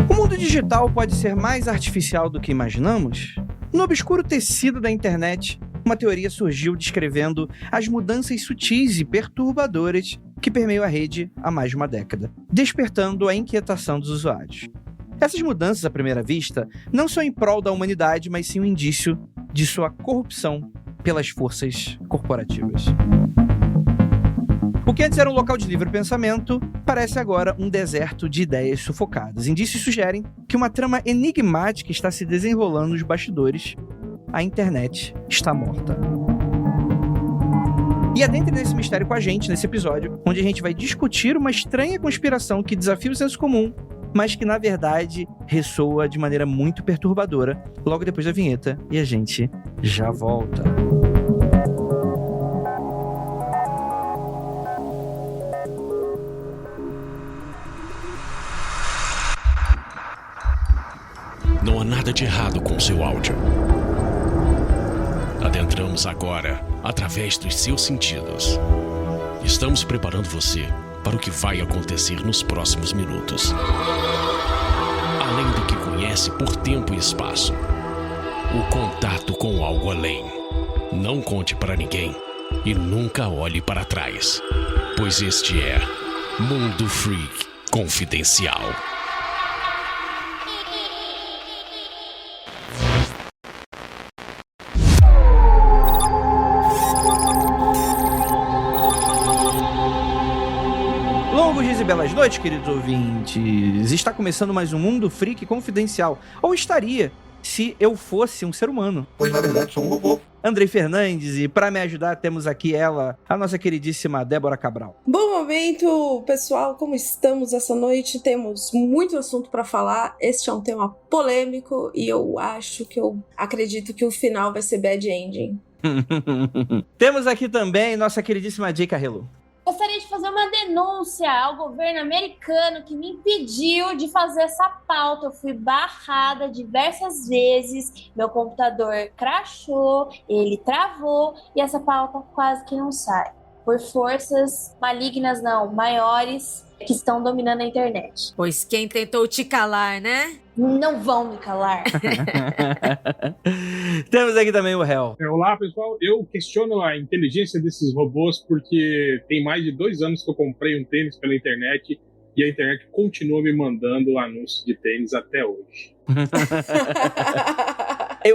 O mundo digital pode ser mais artificial do que imaginamos? No obscuro tecido da internet, uma teoria surgiu descrevendo as mudanças sutis e perturbadoras que permeiam a rede há mais de uma década, despertando a inquietação dos usuários. Essas mudanças, à primeira vista, não são em prol da humanidade, mas sim um indício de sua corrupção pelas forças corporativas. O que antes era um local de livre pensamento, parece agora um deserto de ideias sufocadas. Indícios sugerem que uma trama enigmática está se desenrolando nos bastidores. A internet está morta. E adentre nesse mistério com a gente nesse episódio, onde a gente vai discutir uma estranha conspiração que desafia o senso comum, mas que na verdade ressoa de maneira muito perturbadora logo depois da vinheta, e a gente já volta. Não há nada de errado com seu áudio. Adentramos agora através dos seus sentidos. Estamos preparando você para o que vai acontecer nos próximos minutos. Além do que conhece por tempo e espaço, o contato com algo além. Não conte para ninguém e nunca olhe para trás, pois este é Mundo Freak Confidencial. Longos dias e belas noites, queridos ouvintes. Está começando mais um Mundo Freak Confidencial. Ou estaria, se eu fosse um ser humano. Pois na verdade sou um robô. Andrei Fernandes, e para me ajudar temos aqui ela, a nossa queridíssima Débora Cabral. Bom momento, pessoal. Como estamos essa noite? Temos muito assunto para falar. Este é um tema polêmico e eu acredito que o final vai ser bad ending. Temos aqui também nossa queridíssima Jay Carrello. Gostaria de fazer uma denúncia ao governo americano que me impediu de fazer essa pauta. Eu fui barrada diversas vezes, meu computador crashou, ele travou e essa pauta quase que não sai. Por forças malignas, não, maiores, que estão dominando a internet. Pois quem tentou te calar, né? Não vão me calar. Temos aqui também o Hel. Olá, pessoal. Eu questiono a inteligência desses robôs porque tem mais de 2 anos que eu comprei um tênis pela internet e a internet continua me mandando anúncios de tênis até hoje.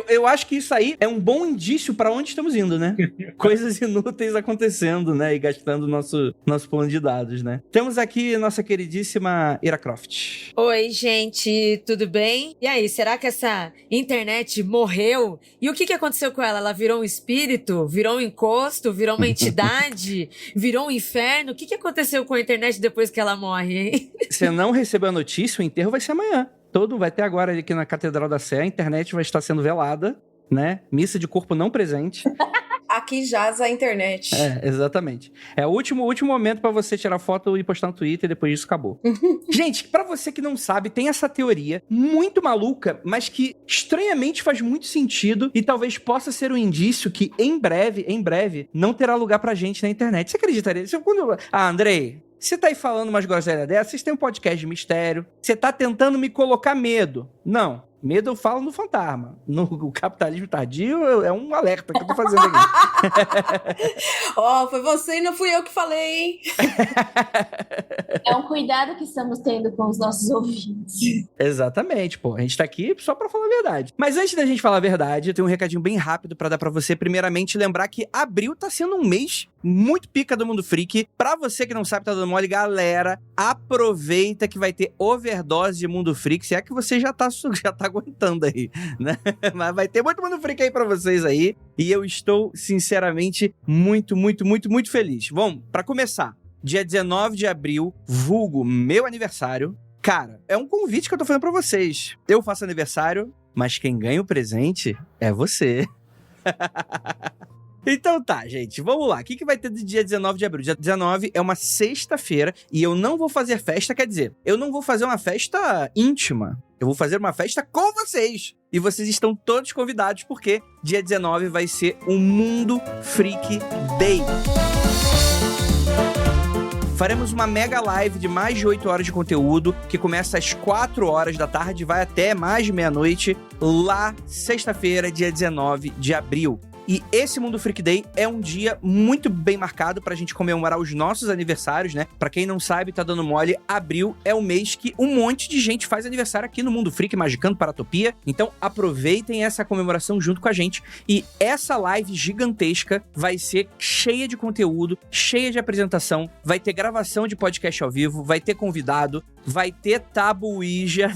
Eu acho que isso aí é um bom indício para onde estamos indo, né? Coisas inúteis acontecendo, né? E gastando nosso plano de dados, né? Temos aqui nossa queridíssima Ira Croft. Oi, gente, tudo bem? E aí, será que essa internet morreu? E o que aconteceu com ela? Ela virou um espírito? Virou um encosto? Virou uma entidade? Virou um inferno? O que aconteceu com a internet depois que ela morre, hein? Você não recebeu a notícia, o enterro vai ser amanhã. Vai ter agora aqui na Catedral da Sé, a internet vai estar sendo velada, né? Missa de corpo não presente. Aqui jaz a internet. É, exatamente. É o último momento pra você tirar foto e postar no Twitter e depois disso acabou. Gente, pra você que não sabe, tem essa teoria muito maluca, mas que estranhamente faz muito sentido e talvez possa ser um indício que em breve, não terá lugar pra gente na internet. Você acreditaria? Andrei, você tá aí falando umas groselhas dessas, vocês têm um podcast de mistério, você tá tentando me colocar medo. Não, medo eu falo no fantasma. No capitalismo tardio é um alerta que eu tô fazendo aqui. Foi você e não fui eu que falei, hein? É um cuidado que estamos tendo com os nossos ouvintes. Exatamente, pô. A gente tá aqui só pra falar a verdade. Mas antes da gente falar a verdade, eu tenho um recadinho bem rápido pra dar pra você. Primeiramente, lembrar que abril tá sendo um mês muito pica do Mundo Freak. Pra você que não sabe, tá dando mole, galera, aproveita que vai ter overdose de Mundo Freak, se é que você já tá aguentando aí, né? Mas vai ter muito Mundo Freak aí pra vocês aí. E eu estou, sinceramente, muito feliz. Bom, pra começar, dia 19 de abril, vulgo meu aniversário. Cara, é um convite que eu tô fazendo pra vocês. Eu faço aniversário, mas quem ganha o presente é você. Então tá, gente, vamos lá. O que vai ter do dia 19 de abril? Dia 19 é uma sexta-feira e eu não vou fazer festa, quer dizer, eu não vou fazer uma festa íntima. Eu vou fazer uma festa com vocês. E vocês estão todos convidados, porque dia 19 vai ser o Mundo Freak Day. faremos uma mega live de mais de 8 horas de conteúdo, que começa às 4 horas da tarde e vai até mais de meia-noite, lá, sexta-feira, dia 19 de abril. E esse Mundo Freak Day é um dia muito bem marcado pra gente comemorar os nossos aniversários, né? Pra quem não sabe, tá dando mole, abril é o mês que um monte de gente faz aniversário aqui no Mundo Freak, Magicando Paratopia. Então aproveitem essa comemoração junto com a gente. E essa live gigantesca vai ser cheia de conteúdo, cheia de apresentação, vai ter gravação de podcast ao vivo, vai ter convidado, vai ter tabuíja.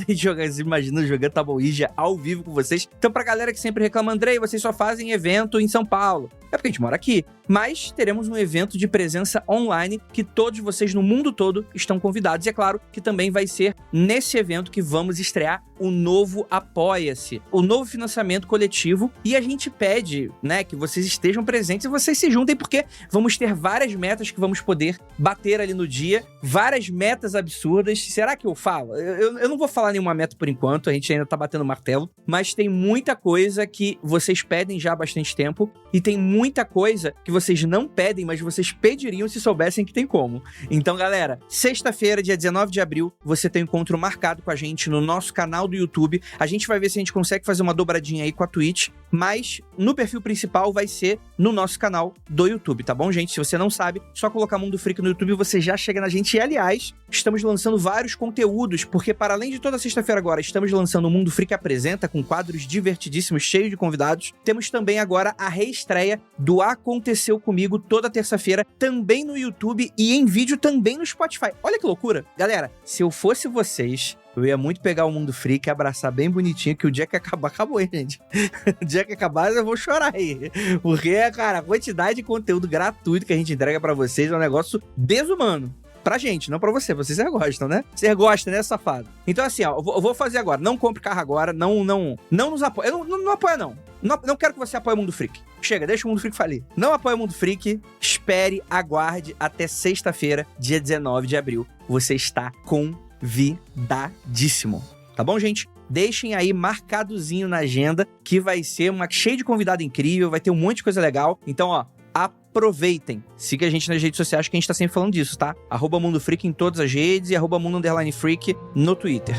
Imagina jogando tabuíja ao vivo com vocês. Então pra galera que sempre reclama, Andrei, vocês só fazem evento em São Paulo. É porque a gente mora aqui. Mas teremos um evento de presença online que todos vocês no mundo todo estão convidados. E é claro que também vai ser nesse evento que vamos estrear o novo Apoia-se, o novo financiamento coletivo. E a gente pede, né, que vocês estejam presentes e vocês se juntem, porque vamos ter várias metas que vamos poder bater ali no dia. Várias metas absurdas. Será que eu falo? Eu não vou falar nenhuma meta por enquanto, a gente ainda tá batendo martelo. Mas tem muita coisa que vocês pedem já há bastante tempo. E tem muita coisa que vocês não pedem, mas vocês pediriam se soubessem que tem como. Então, galera, sexta-feira, dia 19 de abril, você tem um encontro marcado com a gente no nosso canal do YouTube. A gente vai ver se a gente consegue fazer uma dobradinha aí com a Twitch, mas no perfil principal vai ser no nosso canal do YouTube, tá bom, gente? Se você não sabe, só colocar Mundo Freak no YouTube, você já chega na gente. E, aliás, estamos lançando vários conteúdos, porque para além de toda sexta-feira agora, estamos lançando o Mundo Freak Apresenta, com quadros divertidíssimos, cheios de convidados. Temos também agora a reestreia do Aconteceu Comigo, toda terça-feira, também no YouTube e em vídeo também no Spotify. Olha que loucura! Galera, se eu fosse vocês, eu ia muito pegar o Mundo Freak e abraçar bem bonitinho, que o dia que acabar, acabou, hein, gente? O dia que acabar, eu vou chorar aí. Porque, cara, a quantidade de conteúdo gratuito que a gente entrega pra vocês é um negócio desumano. Pra gente, não pra você. Vocês já gostam, né? Vocês gostam, né, safado? Então, assim, ó, eu vou fazer agora. Não compre carro agora. Não nos apoia. Não apoia, não. Não quero que você apoie o Mundo Freak. Chega, deixa o Mundo Freak falir. Não apoia o Mundo Freak. Espere, aguarde até sexta-feira, dia 19 de abril. Você está convidadíssimo. Tá bom, gente? Deixem aí marcadozinho na agenda, que vai ser cheio de convidado incrível, vai ter um monte de coisa legal. Então, ó, aproveitem. Siga a gente nas redes sociais, que a gente tá sempre falando disso, tá? @Mundo Freak em todas as redes e @Mundo_Freak no Twitter.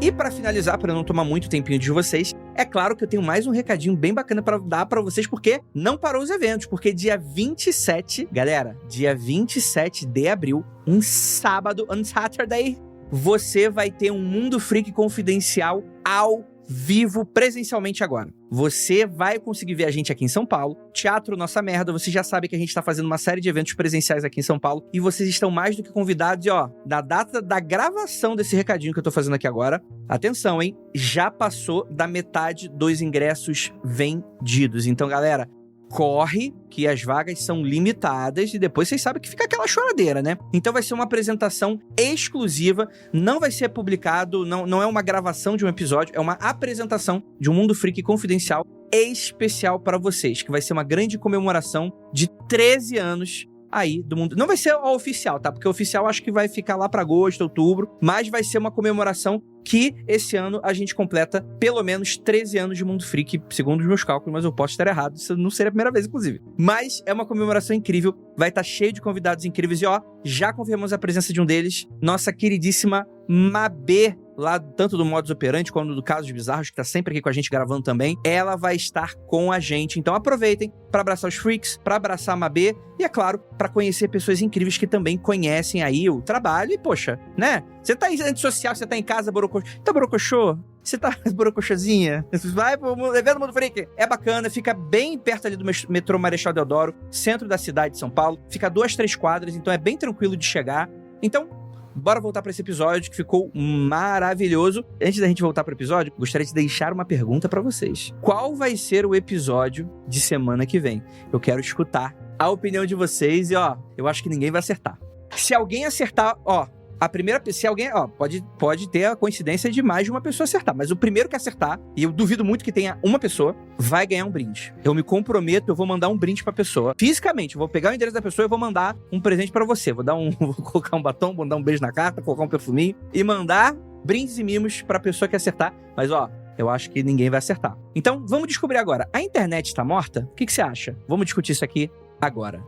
E pra finalizar, para não tomar muito tempinho de vocês, é claro que eu tenho mais um recadinho bem bacana pra dar pra vocês, porque não parou os eventos, porque dia 27, galera, dia 27 de abril, um sábado, on Saturday, você vai ter um Mundo Freak confidencial ao vivo, presencialmente agora. Você vai conseguir ver a gente aqui em São Paulo. Teatro Nossa Merda, você já sabe que a gente tá fazendo uma série de eventos presenciais aqui em São Paulo e vocês estão mais do que convidados. E ó, na data da gravação desse recadinho que eu tô fazendo aqui agora, atenção, hein? Já passou da metade dos ingressos vendidos. Então, galera, corre, que as vagas são limitadas e depois vocês sabem que fica aquela choradeira, né? Então vai ser uma apresentação exclusiva, não vai ser publicado, não é uma gravação de um episódio, é uma apresentação de um Mundo Freak confidencial especial para vocês, que vai ser uma grande comemoração de 13 anos aí do mundo. Não vai ser o oficial, tá? Porque o oficial acho que vai ficar lá pra agosto, outubro, mas vai ser uma comemoração que esse ano a gente completa pelo menos 13 anos de Mundo Freak, segundo os meus cálculos, mas eu posso estar errado, isso não seria a primeira vez, inclusive. Mas é uma comemoração incrível, vai estar cheio de convidados incríveis e ó, já confirmamos a presença de um deles, nossa queridíssima Mabê, lá tanto do Modus Operandi quanto do Casos Bizarros, que tá sempre aqui com a gente gravando também. Ela vai estar com a gente, então aproveitem para abraçar os freaks, para abraçar a Mabê e, é claro, para conhecer pessoas incríveis que também conhecem aí o trabalho e, poxa, né? Você tá em antissocial, você tá em casa, tá borocochô? Você tá borocochosinha? Vai pro evento Mundo Freak. É bacana, fica bem perto ali do metrô Marechal Deodoro, centro da cidade de São Paulo. Fica 2-3 quadras, então é bem tranquilo de chegar. Então, bora voltar para esse episódio que ficou maravilhoso. Antes da gente voltar para o episódio, gostaria de deixar uma pergunta para vocês. Qual vai ser o episódio de semana que vem? Eu quero escutar a opinião de vocês e, ó, eu acho que ninguém vai acertar. Se alguém acertar, ó, se alguém, ó, pode ter a coincidência de mais de uma pessoa acertar, mas o primeiro que acertar, e eu duvido muito que tenha uma pessoa, vai ganhar um brinde. Eu me comprometo, eu vou mandar um brinde pra pessoa. Fisicamente, eu vou pegar o endereço da pessoa e vou mandar um presente pra você. Vou colocar um batom, vou dar um beijo na carta, colocar um perfuminho e mandar brindes e mimos pra pessoa que acertar. Mas, ó, eu acho que ninguém vai acertar. Então, vamos descobrir agora. A internet tá morta? O que você acha? Vamos discutir isso aqui agora.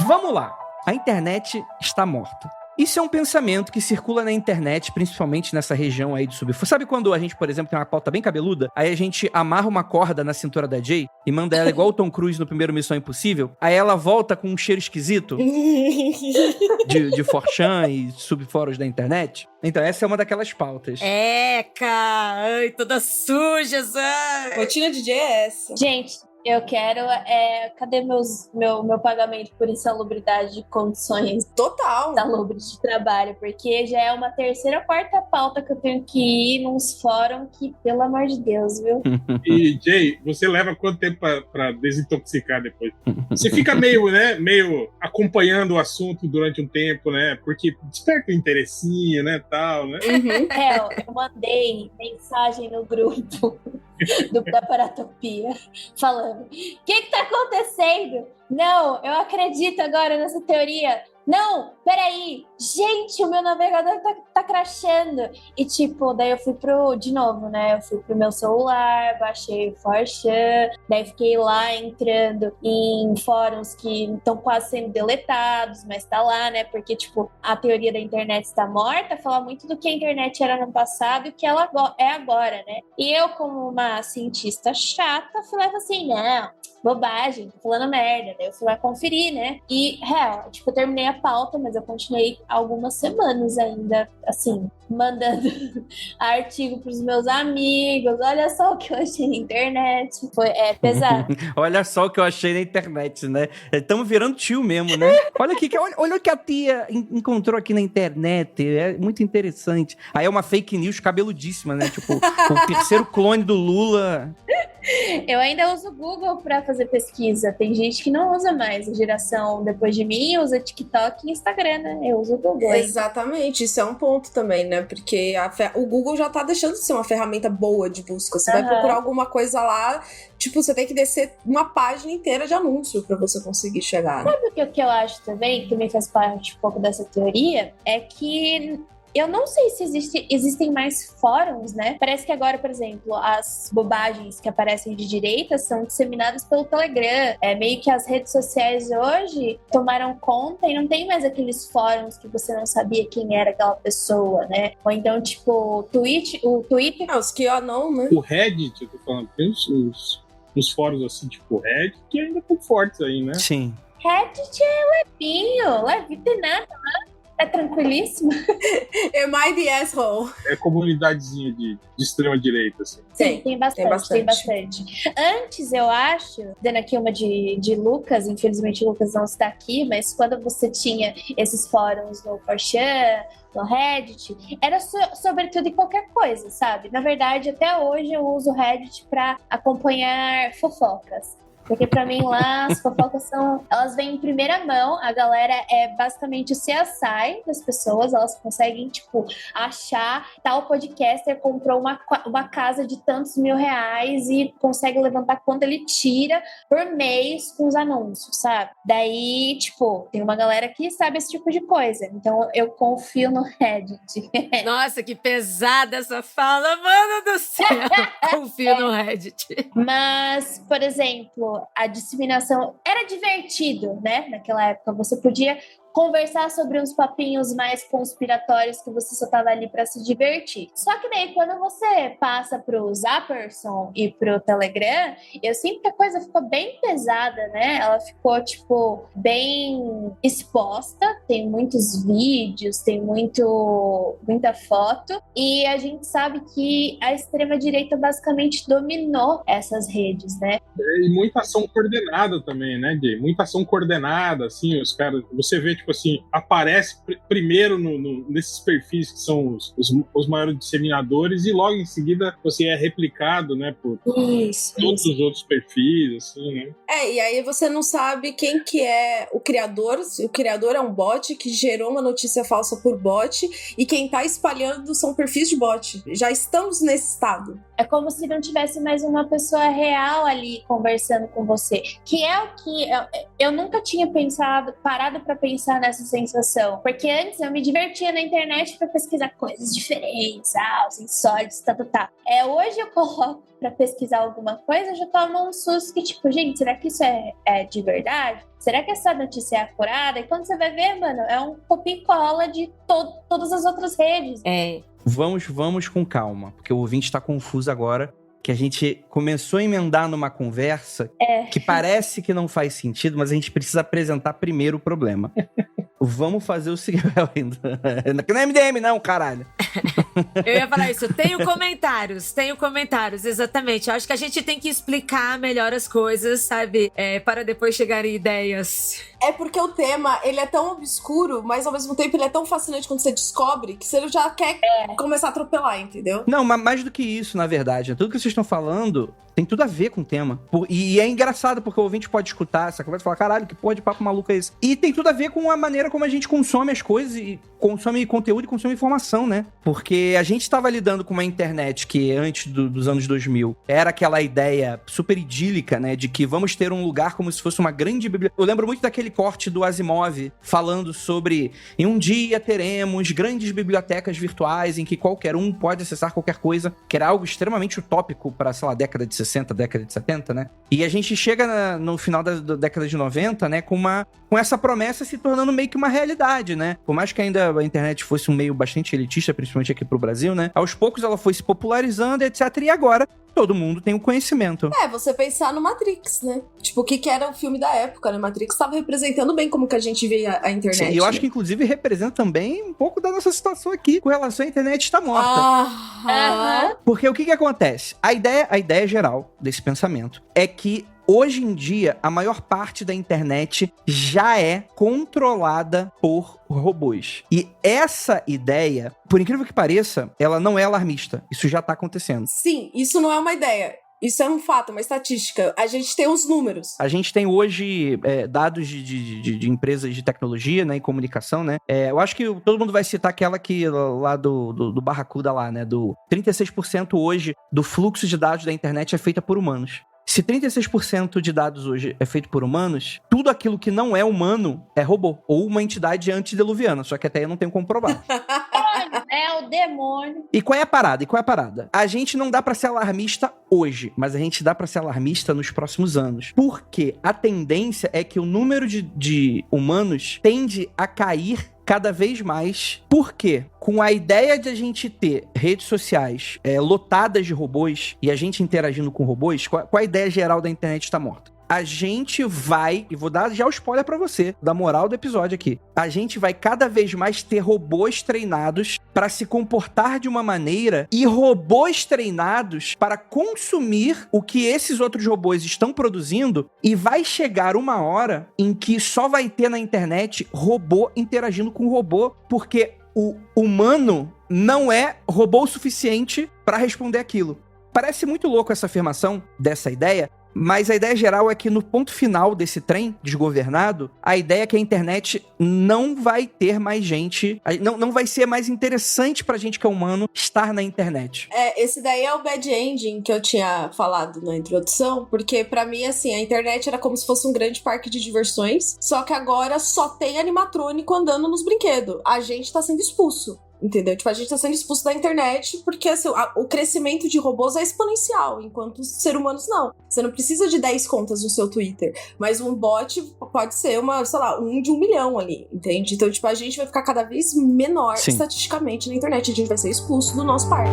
Vamos lá. A internet está morta. Isso é um pensamento que circula na internet, principalmente nessa região aí do submundo. Sabe quando a gente, por exemplo, tem uma pauta bem cabeluda? Aí a gente amarra uma corda na cintura da Jay e manda ela igual o Tom Cruise no primeiro Missão Impossível. Aí ela volta com um cheiro esquisito de 4chan e subfóruns da internet. Então essa é uma daquelas pautas. Ai, toda suja, ai. Rotina de Jay é essa. Gente, eu quero. Cadê meu pagamento por insalubridade de condições Total. insalubres de trabalho? Porque já é uma terceira ou quarta pauta que eu tenho que ir nos fóruns que, pelo amor de Deus, viu? E, Jay, você leva quanto tempo pra desintoxicar depois? Você fica meio acompanhando o assunto durante um tempo, né? Porque desperta o interessinho, né, tal, né? Eu mandei mensagem no grupo da Paratopia falando: o que tá acontecendo? Não, eu acredito agora nessa teoria. Não, peraí, gente, o meu navegador tá crashando. E tipo, daí eu fui de novo, né? Eu fui pro meu celular, baixei o 4chan, daí fiquei lá entrando em fóruns que estão quase sendo deletados, mas tá lá, né? Porque, tipo, a teoria da internet está morta, fala muito do que a internet era no passado e o que ela é agora, né? E eu, como uma cientista chata, falei assim, não, bobagem, tô falando merda. Daí eu fui lá conferir, né? E, tipo, eu terminei a pauta, mas eu continuei algumas semanas ainda, assim, mandando artigo pros meus amigos. Olha só o que eu achei na internet. É pesado. Olha só o que eu achei na internet, né? Estamos virando tio mesmo, né? Olha o que a tia encontrou aqui na internet. É muito interessante. Aí é uma fake news cabeludíssima, né? Tipo, o terceiro clone do Lula. Eu ainda uso o Google pra fazer pesquisa. Tem gente que não usa mais. A geração depois de mim usa TikTok e Instagram, né? Eu uso o Google. Exatamente, isso é um ponto também, né? Porque o Google já tá deixando de ser uma ferramenta boa de busca. Você vai procurar alguma coisa lá, tipo, você tem que descer uma página inteira de anúncio pra você conseguir chegar. Sabe o que eu acho também, que também faz parte um pouco dessa teoria? É que eu não sei se existem mais fóruns, né? Parece que agora, por exemplo, as bobagens que aparecem de direita são disseminadas pelo Telegram. É meio que as redes sociais hoje tomaram conta e não tem mais aqueles fóruns que você não sabia quem era aquela pessoa, né? Ou então, tipo, o Twitter... Os que não, né? O Reddit, eu tô falando, tem uns fóruns assim, tipo Reddit, que ainda estão fortes aí, né? Sim. Reddit é levinho, tem nada lá. É tranquilíssimo. Am I the asshole? É comunidadezinha de extrema direita, assim. Sim, tem bastante. Antes, eu acho, dando aqui uma de Lucas, infelizmente o Lucas não está aqui, mas quando você tinha esses fóruns no 4chan, no Reddit, era sobre tudo e qualquer coisa, sabe? Na verdade, até hoje eu uso o Reddit para acompanhar fofocas. Porque pra mim lá as fofocas elas vêm em primeira mão, a galera é basicamente o CSI das pessoas, elas conseguem, tipo, achar tal podcaster comprou uma casa de tantos R$1.000 e consegue levantar quanto ele tira por mês com os anúncios, sabe? Daí, tipo, tem uma galera que sabe esse tipo de coisa, então eu confio no Reddit. Nossa, que pesada essa fala, mano do céu! Confio no Reddit. Mas, por exemplo, a disseminação era divertido, né? Naquela época você podia conversar sobre uns papinhos mais conspiratórios que você só tava ali pra se divertir. Só que daí, quando você passa pro Zapperson e pro Telegram, eu sinto que a coisa ficou bem pesada, né? Ela ficou, tipo, bem exposta, tem muitos vídeos, tem muita foto, e a gente sabe que a extrema-direita basicamente dominou essas redes, né? E muita ação coordenada também, né, Jay? Muita ação coordenada, assim, os caras... Você vê, tipo assim, aparece primeiro nesses perfis que são os maiores disseminadores e logo em seguida você é replicado, né, por todos os outros perfis, assim, né? E aí você não sabe quem que é o criador, se o criador é um bot que gerou uma notícia falsa por bot e quem tá espalhando são perfis de bot. Já estamos nesse estado. É como se não tivesse mais uma pessoa real ali conversando com você. Que é o que eu nunca tinha parado pra pensar nessa sensação. Porque antes eu me divertia na internet pra pesquisar coisas diferentes, os insólitos, tá. Hoje eu coloco pra pesquisar alguma coisa, eu já tomo um susto que, tipo, gente, será que isso é de verdade? Será que essa notícia é apurada? E quando você vai ver, mano, é um copia e cola de todas as outras redes. Vamos com calma, porque o ouvinte tá confuso agora, que a gente começou a emendar numa conversa que parece que não faz sentido, mas a gente precisa apresentar primeiro o problema. Vamos fazer o seguinte... Não é MDM não, caralho. Eu ia falar isso. Tenho comentários, exatamente. Eu acho que a gente tem que explicar melhor as coisas, sabe? Para depois chegarem ideias. É porque o tema, ele é tão obscuro, mas ao mesmo tempo ele é tão fascinante quando você descobre que você já quer começar a atropelar, entendeu? Não, mas mais do que isso, na verdade. Tudo que vocês estão falando tem tudo a ver com o tema. E é engraçado, porque o ouvinte pode escutar essa conversa e falar, caralho, que porra de papo maluco é esse? E tem tudo a ver com a maneira como a gente consome as coisas e consome conteúdo e consome informação, né? Porque a gente estava lidando com uma internet que antes dos anos 2000 era aquela ideia super idílica, né? De que vamos ter um lugar como se fosse uma grande biblioteca. Eu lembro muito daquele corte do Asimov falando sobre em um dia teremos grandes bibliotecas virtuais em que qualquer um pode acessar qualquer coisa, que era algo extremamente utópico para, sei lá, década de 60, década de 70, né? E a gente chega no final da década de 90, né? Com essa promessa se tornando meio que uma realidade, né? Por mais que ainda a internet fosse um meio bastante elitista, principalmente aqui pro Brasil, né? Aos poucos ela foi se popularizando, etc. E agora todo mundo tem o conhecimento. Você pensar no Matrix, né? Tipo, o que era o filme da época, né? Matrix estava representando bem como que a gente vê a internet. Sim, e eu acho que, inclusive, representa também um pouco da nossa situação aqui com relação à internet estar morta. Porque o que acontece? A ideia geral desse pensamento é que hoje em dia, a maior parte da internet já é controlada por robôs. E essa ideia, por incrível que pareça, ela não é alarmista. Isso já tá acontecendo. Sim, isso não é uma ideia. Isso é um fato, uma estatística. A gente tem os números. A gente tem hoje dados de empresas de tecnologia, né, e comunicação, né? Eu acho que todo mundo vai citar aquela que lá do Barracuda lá, né? Do 36% hoje do fluxo de dados da internet é feita por humanos. Se 36% de dados hoje é feito por humanos, tudo aquilo que não é humano é robô. Ou uma entidade antediluviana, só que até eu não tenho como provar. É o demônio. E qual é a parada? A gente não dá pra ser alarmista hoje, mas a gente dá pra ser alarmista nos próximos anos. Porque a tendência é que o número de humanos tende a cair cada vez mais. Por quê? Com a ideia de a gente ter redes sociais lotadas de robôs e a gente interagindo com robôs, qual a ideia geral da internet está morta? A gente vai, e vou dar já o spoiler pra você, da moral do episódio aqui, a gente vai cada vez mais ter robôs treinados para se comportar de uma maneira e robôs treinados para consumir o que esses outros robôs estão produzindo, e vai chegar uma hora em que só vai ter na internet robô interagindo com robô, porque o humano não é robô o suficiente para responder aquilo. Parece muito louco essa afirmação dessa ideia, mas a ideia geral é que no ponto final desse trem desgovernado, a ideia é que a internet não vai ter mais gente, não vai ser mais interessante pra gente que é humano estar na internet. Esse daí é o bad ending que eu tinha falado na introdução, porque pra mim, assim, a internet era como se fosse um grande parque de diversões, só que agora só tem animatrônico andando nos brinquedos. A gente tá sendo expulso. Entendeu? Tipo, a gente tá sendo expulso da internet porque assim, o crescimento de robôs é exponencial, enquanto os seres humanos não. Você não precisa de 10 contas no seu Twitter, mas um bot pode ser um de 1 milhão ali, entende? Então, tipo, a gente vai ficar cada vez menor estatisticamente na internet, a gente vai ser expulso do nosso parque.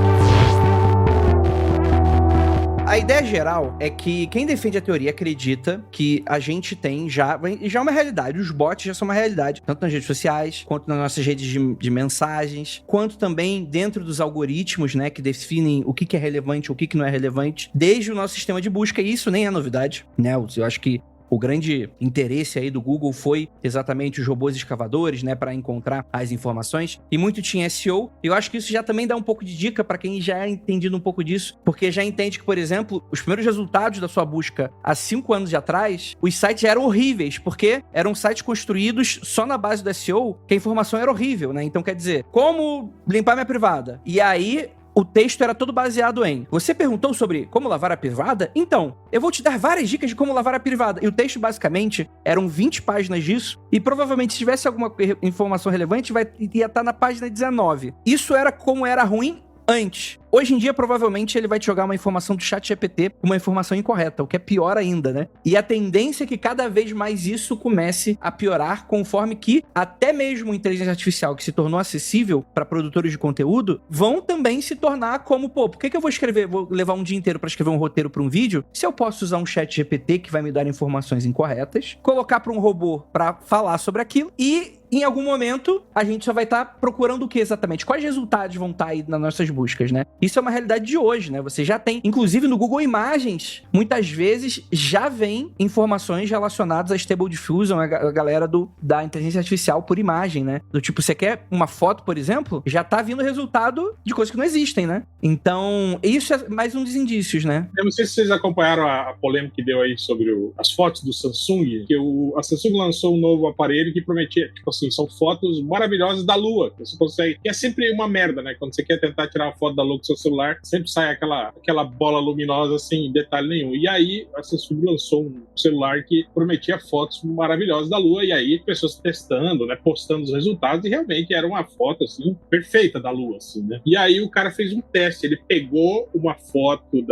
A ideia geral é que quem defende a teoria acredita que a gente tem já é uma realidade. Os bots já são uma realidade, tanto nas redes sociais, quanto nas nossas redes de mensagens, quanto também dentro dos algoritmos, né, que definem o que é relevante, o que não é relevante, desde o nosso sistema de busca, e isso nem é novidade, né? Eu acho que o grande interesse aí do Google foi exatamente os robôs escavadores, né, para encontrar as informações, e muito tinha SEO. Eu acho que isso já também dá um pouco de dica para quem já é entendido um pouco disso, porque já entende que, por exemplo, os primeiros resultados da sua busca há 5 anos atrás, os sites já eram horríveis, porque eram sites construídos só na base do SEO, que a informação era horrível, né? Então, quer dizer, como limpar minha privada? E aí o texto era todo baseado em: você perguntou sobre como lavar a privada? Então, eu vou te dar várias dicas de como lavar a privada. E o texto, basicamente, eram 20 páginas disso, e provavelmente, se tivesse alguma informação relevante, ia estar na página 19. Isso era como era ruim antes. Hoje em dia, provavelmente, ele vai te jogar uma informação do ChatGPT com uma informação incorreta, o que é pior ainda, né? E a tendência é que cada vez mais isso comece a piorar, conforme que até mesmo a inteligência artificial, que se tornou acessível para produtores de conteúdo, vão também se tornar como, por que eu vou levar um dia inteiro para escrever um roteiro para um vídeo, se eu posso usar um ChatGPT que vai me dar informações incorretas, colocar para um robô para falar sobre aquilo e em algum momento, a gente só vai estar procurando o que exatamente? Quais resultados vão estar aí nas nossas buscas, né? Isso é uma realidade de hoje, né? Você já tem, inclusive no Google Imagens, muitas vezes já vem informações relacionadas a Stable Diffusion, a galera da inteligência artificial por imagem, né? Do tipo, você quer uma foto, por exemplo, já tá vindo resultado de coisas que não existem, né? Então, isso é mais um dos indícios, né? Eu não sei se vocês acompanharam a polêmica que deu aí sobre as fotos do Samsung, que a Samsung lançou um novo aparelho que prometia, tipo assim, são fotos maravilhosas da Lua, que você consegue, e é sempre uma merda, né? Quando você quer tentar tirar uma foto da Lua com seu celular, sempre sai aquela bola luminosa sem detalhe nenhum. E aí a Samsung lançou um celular que prometia fotos maravilhosas da Lua, e aí pessoas testando, né, postando os resultados, e realmente era uma foto assim perfeita da Lua, assim, né? E aí o cara fez um teste, ele pegou uma foto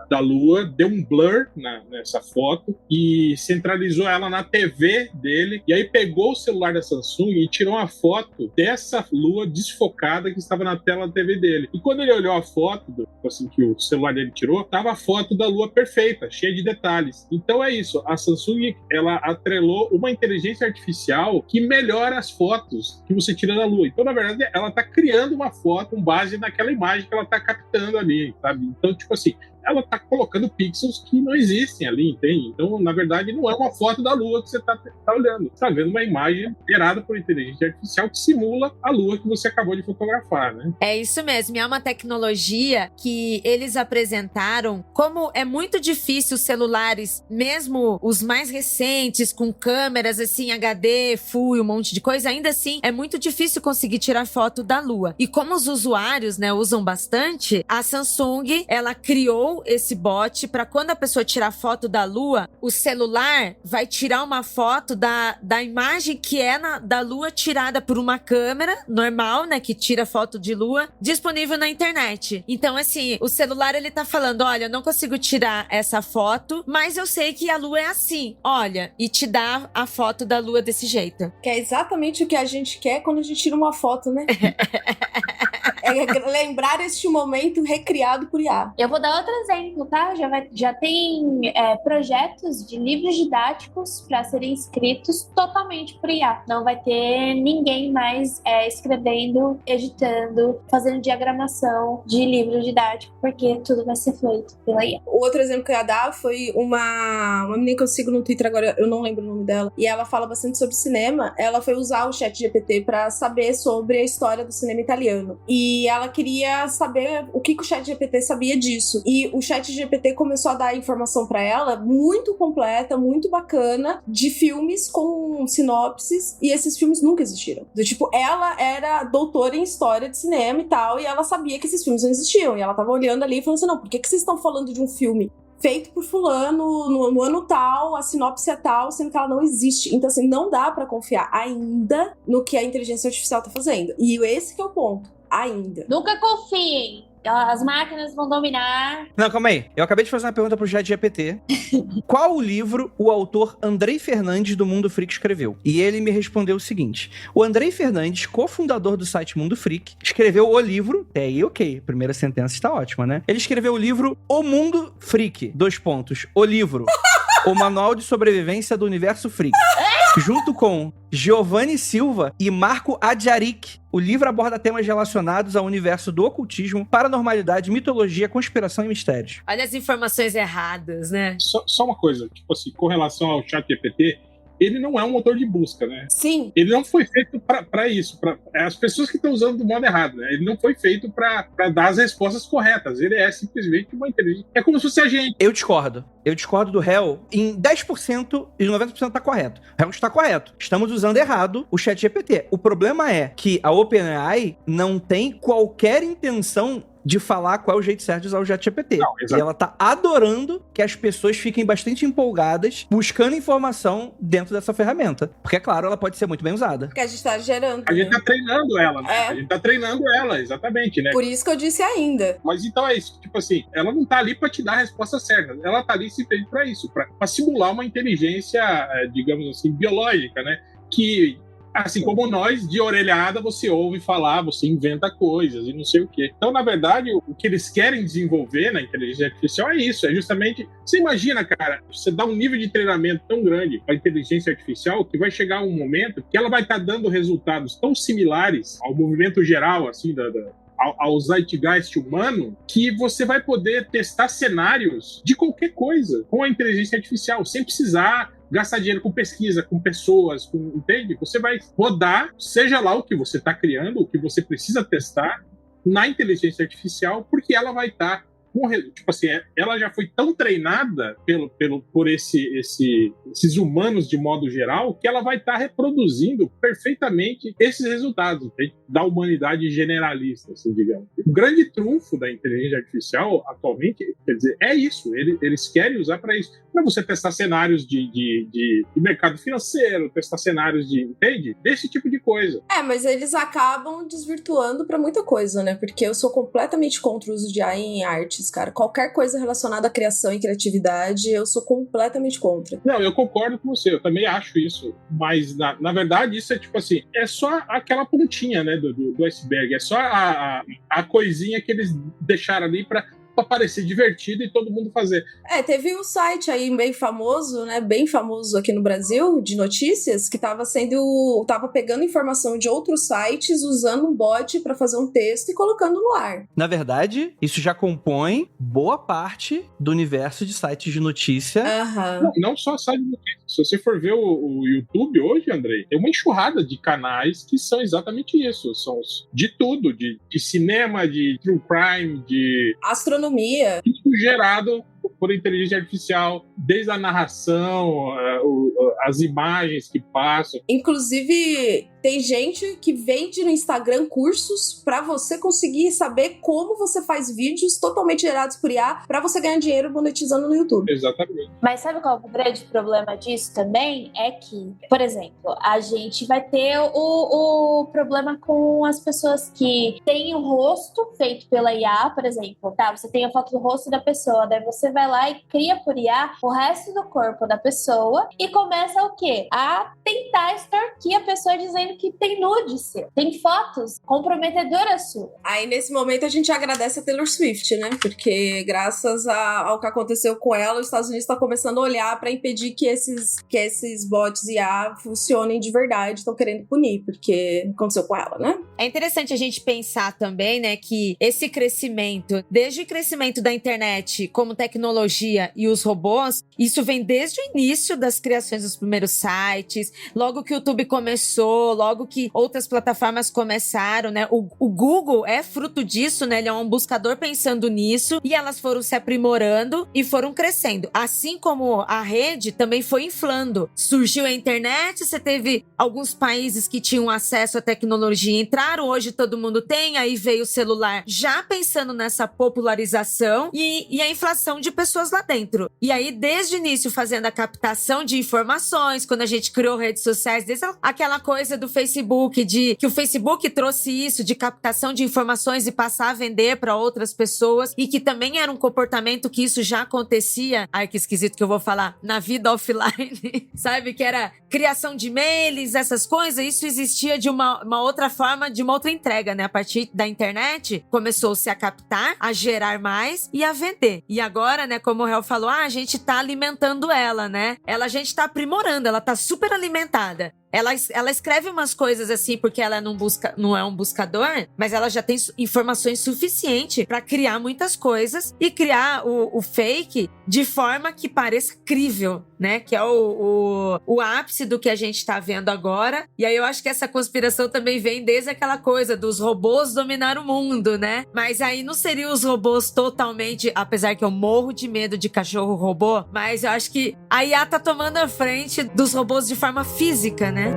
da Lua, deu um blur nessa foto e centralizou ela na TV dele, e aí pegou o celular da Samsung e tirou uma foto dessa Lua desfocada que estava na tela da TV dele. E quando ele olhou a foto assim, que o celular dele tirou, tava a foto da Lua perfeita, cheia de detalhes. Então é isso, a Samsung, ela atrelou uma inteligência artificial que melhora as fotos que você tira da Lua. Então, na verdade, ela tá criando uma foto com base naquela imagem que ela tá captando ali, sabe? Então, tipo assim, ela tá colocando pixels que não existem ali, entende? Então, na verdade, não é uma foto da Lua que você tá olhando. Você tá vendo uma imagem gerada por inteligência artificial que simula a Lua que você acabou de fotografar, né? É isso mesmo. E é uma tecnologia que eles apresentaram. Como é muito difícil os celulares, mesmo os mais recentes, com câmeras assim, HD, full, um monte de coisa, ainda assim, é muito difícil conseguir tirar foto da Lua. E como os usuários, né, usam bastante, a Samsung, ela criou esse bot para quando a pessoa tirar foto da Lua, o celular vai tirar uma foto da imagem que é da Lua tirada por uma câmera normal, né, que tira foto de Lua, disponível na internet. Então, assim, o celular ele tá falando, olha, eu não consigo tirar essa foto, mas eu sei que a Lua é assim, olha, e te dá a foto da Lua desse jeito. Que é exatamente o que a gente quer quando a gente tira uma foto, né? É lembrar este momento recriado por IA. Eu vou dar outro exemplo, tá? Já tem projetos de livros didáticos para serem escritos totalmente por IA. Não vai ter ninguém mais escrevendo, editando, fazendo diagramação de livro didático, porque tudo vai ser feito pela IA. O outro exemplo que eu ia dar foi uma menina que eu sigo no Twitter, agora eu não lembro o nome dela, e ela fala bastante sobre cinema. Ela foi usar o ChatGPT para saber sobre a história do cinema italiano. E ela queria saber o que o ChatGPT sabia disso. E o ChatGPT começou a dar informação para ela muito completa, muito bacana, de filmes com sinopses, e esses filmes nunca existiram. Do tipo, ela era doutora em história de cinema e tal, e ela sabia que esses filmes não existiam. E ela tava olhando ali e falando assim, não, por que vocês estão falando de um filme feito por fulano, no ano tal, a sinopse é tal, sendo que ela não existe. Então, assim, não dá pra confiar ainda no que a inteligência artificial tá fazendo. E esse que é o ponto. Ainda. Nunca confiem. As máquinas vão dominar. Não, calma aí. Eu acabei de fazer uma pergunta pro ChatGPT. Qual o livro o autor Andrei Fernandes do Mundo Freak escreveu? E ele me respondeu o seguinte. O Andrei Fernandes, cofundador do site Mundo Freak, escreveu o livro... Até aí, ok. Primeira sentença está ótima, né? Ele escreveu o livro O Mundo Freak. : O livro. O Manual de Sobrevivência do Universo Freak. Junto com Giovanni Silva e Marco Adjaric. O livro aborda temas relacionados ao universo do ocultismo, paranormalidade, mitologia, conspiração e mistérios. Olha as informações erradas, né? Só uma coisa, tipo assim, com relação ao ChatGPT, ele não é um motor de busca, né? Sim. Ele não foi feito pra isso. As pessoas que estão usando do modo errado, né? Ele não foi feito pra dar as respostas corretas. Ele é simplesmente uma inteligência. É como se fosse a gente. Eu discordo. eu discordo do réu em 10% e 90% tá correto. O réu está correto. Estamos usando errado o ChatGPT. O problema é que a OpenAI não tem qualquer intenção de falar qual é o jeito certo de usar o ChatGPT. E ela tá adorando que as pessoas fiquem bastante empolgadas buscando informação dentro dessa ferramenta. Porque, é claro, ela pode ser muito bem usada. Porque a gente tá gerando. A gente tá treinando ela, né? É. A gente tá treinando ela, exatamente, né? Por isso que eu disse ainda. Mas então é isso, tipo assim, ela não tá ali pra te dar a resposta certa. Ela tá ali simplesmente pra isso, pra simular uma inteligência, digamos assim, biológica, né? Que, assim como nós, de orelhada, você ouve falar, você inventa coisas e não sei o quê. Então, na verdade, o que eles querem desenvolver na inteligência artificial é isso. É justamente... Você imagina, cara, você dá um nível de treinamento tão grande para a inteligência artificial que vai chegar um momento que ela vai estar dando resultados tão similares ao movimento geral, assim, ao zeitgeist humano, que você vai poder testar cenários de qualquer coisa com a inteligência artificial, sem precisar gastar dinheiro com pesquisa, com pessoas, entende? Você vai rodar, seja lá o que você está criando, o que você precisa testar, na inteligência artificial, porque ela vai estar tipo assim, ela já foi tão treinada por esses humanos de modo geral, que ela vai estar reproduzindo perfeitamente esses resultados, entende? Da humanidade generalista, assim, digamos. O grande trunfo da inteligência artificial atualmente, quer dizer, é isso. Eles querem usar para isso. Para você testar cenários de mercado financeiro, testar cenários entende? Desse tipo de coisa. Mas eles acabam desvirtuando para muita coisa, né? Porque eu sou completamente contra o uso de AI em artes, cara. Qualquer coisa relacionada à criação e criatividade, eu sou completamente contra. Não, eu concordo com você. Eu também acho isso. Mas, na verdade, isso é tipo assim, é só aquela pontinha, né, do iceberg. É só a coisinha que eles deixaram ali para parecer divertido e todo mundo fazer. Teve um site aí bem famoso, né, bem famoso aqui no Brasil, de notícias, que tava pegando informação de outros sites, usando um bot para fazer um texto e colocando no ar. Na verdade, isso já compõe boa parte do universo de sites de notícia. Não só sites de notícia. Se você for ver o YouTube hoje, Andrei, tem uma enxurrada de canais que são exatamente isso. São de tudo, de cinema, de true crime, de astronomia. Tudo gerado por inteligência artificial, desde a narração, as imagens que passam. Inclusive, tem gente que vende no Instagram cursos pra você conseguir saber como você faz vídeos totalmente gerados por IA pra você ganhar dinheiro monetizando no YouTube. Exatamente. Mas sabe qual é o grande problema disso também? É que, por exemplo, a gente vai ter o problema com as pessoas que têm o rosto feito pela IA, por exemplo, tá? Você tem a foto do rosto da pessoa, daí você vai lá e cria por IA o resto do corpo da pessoa e começa o quê? A tentar extorquir a pessoa dizendo que tem nudes, tem fotos comprometedoras suas. Aí, nesse momento, a gente agradece a Taylor Swift, né? Porque graças ao que aconteceu com ela, os Estados Unidos estão começando a olhar para impedir que esses bots IA funcionem de verdade, estão querendo punir, porque aconteceu com ela, né? É interessante a gente pensar também, né, que esse crescimento, desde o crescimento da internet como tecnologia e os robôs, isso vem desde o início das criações dos primeiros sites, logo que o YouTube começou, logo que outras plataformas começaram, né? O Google é fruto disso, né? Ele é um buscador pensando nisso, e elas foram se aprimorando e foram crescendo. Assim como a rede também foi inflando. Surgiu a internet, você teve alguns países que tinham acesso à tecnologia e entraram, hoje todo mundo tem, aí veio o celular já pensando nessa popularização e a inflação de pessoas lá dentro. E aí, desde o início, fazendo a captação de informações, quando a gente criou redes sociais, desde aquela coisa do Facebook, que o Facebook trouxe isso, de captação de informações e passar a vender para outras pessoas, e que também era um comportamento que isso já acontecia, ai que esquisito que eu vou falar, na vida offline, sabe? Que era criação de e-mails, essas coisas, isso existia de uma outra forma, de uma outra entrega, né? A partir da internet, começou-se a captar, a gerar mais e a vender. E agora, né, como o Hel falou, a gente tá alimentando ela, né? A gente tá aprimorando, ela tá super alimentada. Ela escreve umas coisas assim porque ela não é um buscador, mas ela já tem informações suficientes para criar muitas coisas e criar o fake de forma que pareça crível, né? Que é o ápice do que a gente tá vendo agora. E aí eu acho que essa conspiração também vem desde aquela coisa dos robôs dominar o mundo, né? Mas aí não seriam os robôs totalmente, apesar que eu morro de medo de cachorro robô, mas eu acho que a IA tá tomando a frente dos robôs de forma física, né?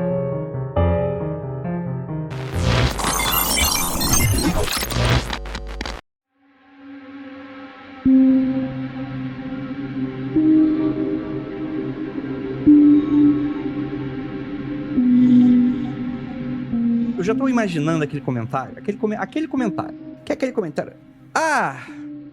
Eu já tô imaginando aquele comentário. Aquele comentário. Que é aquele comentário. Ah,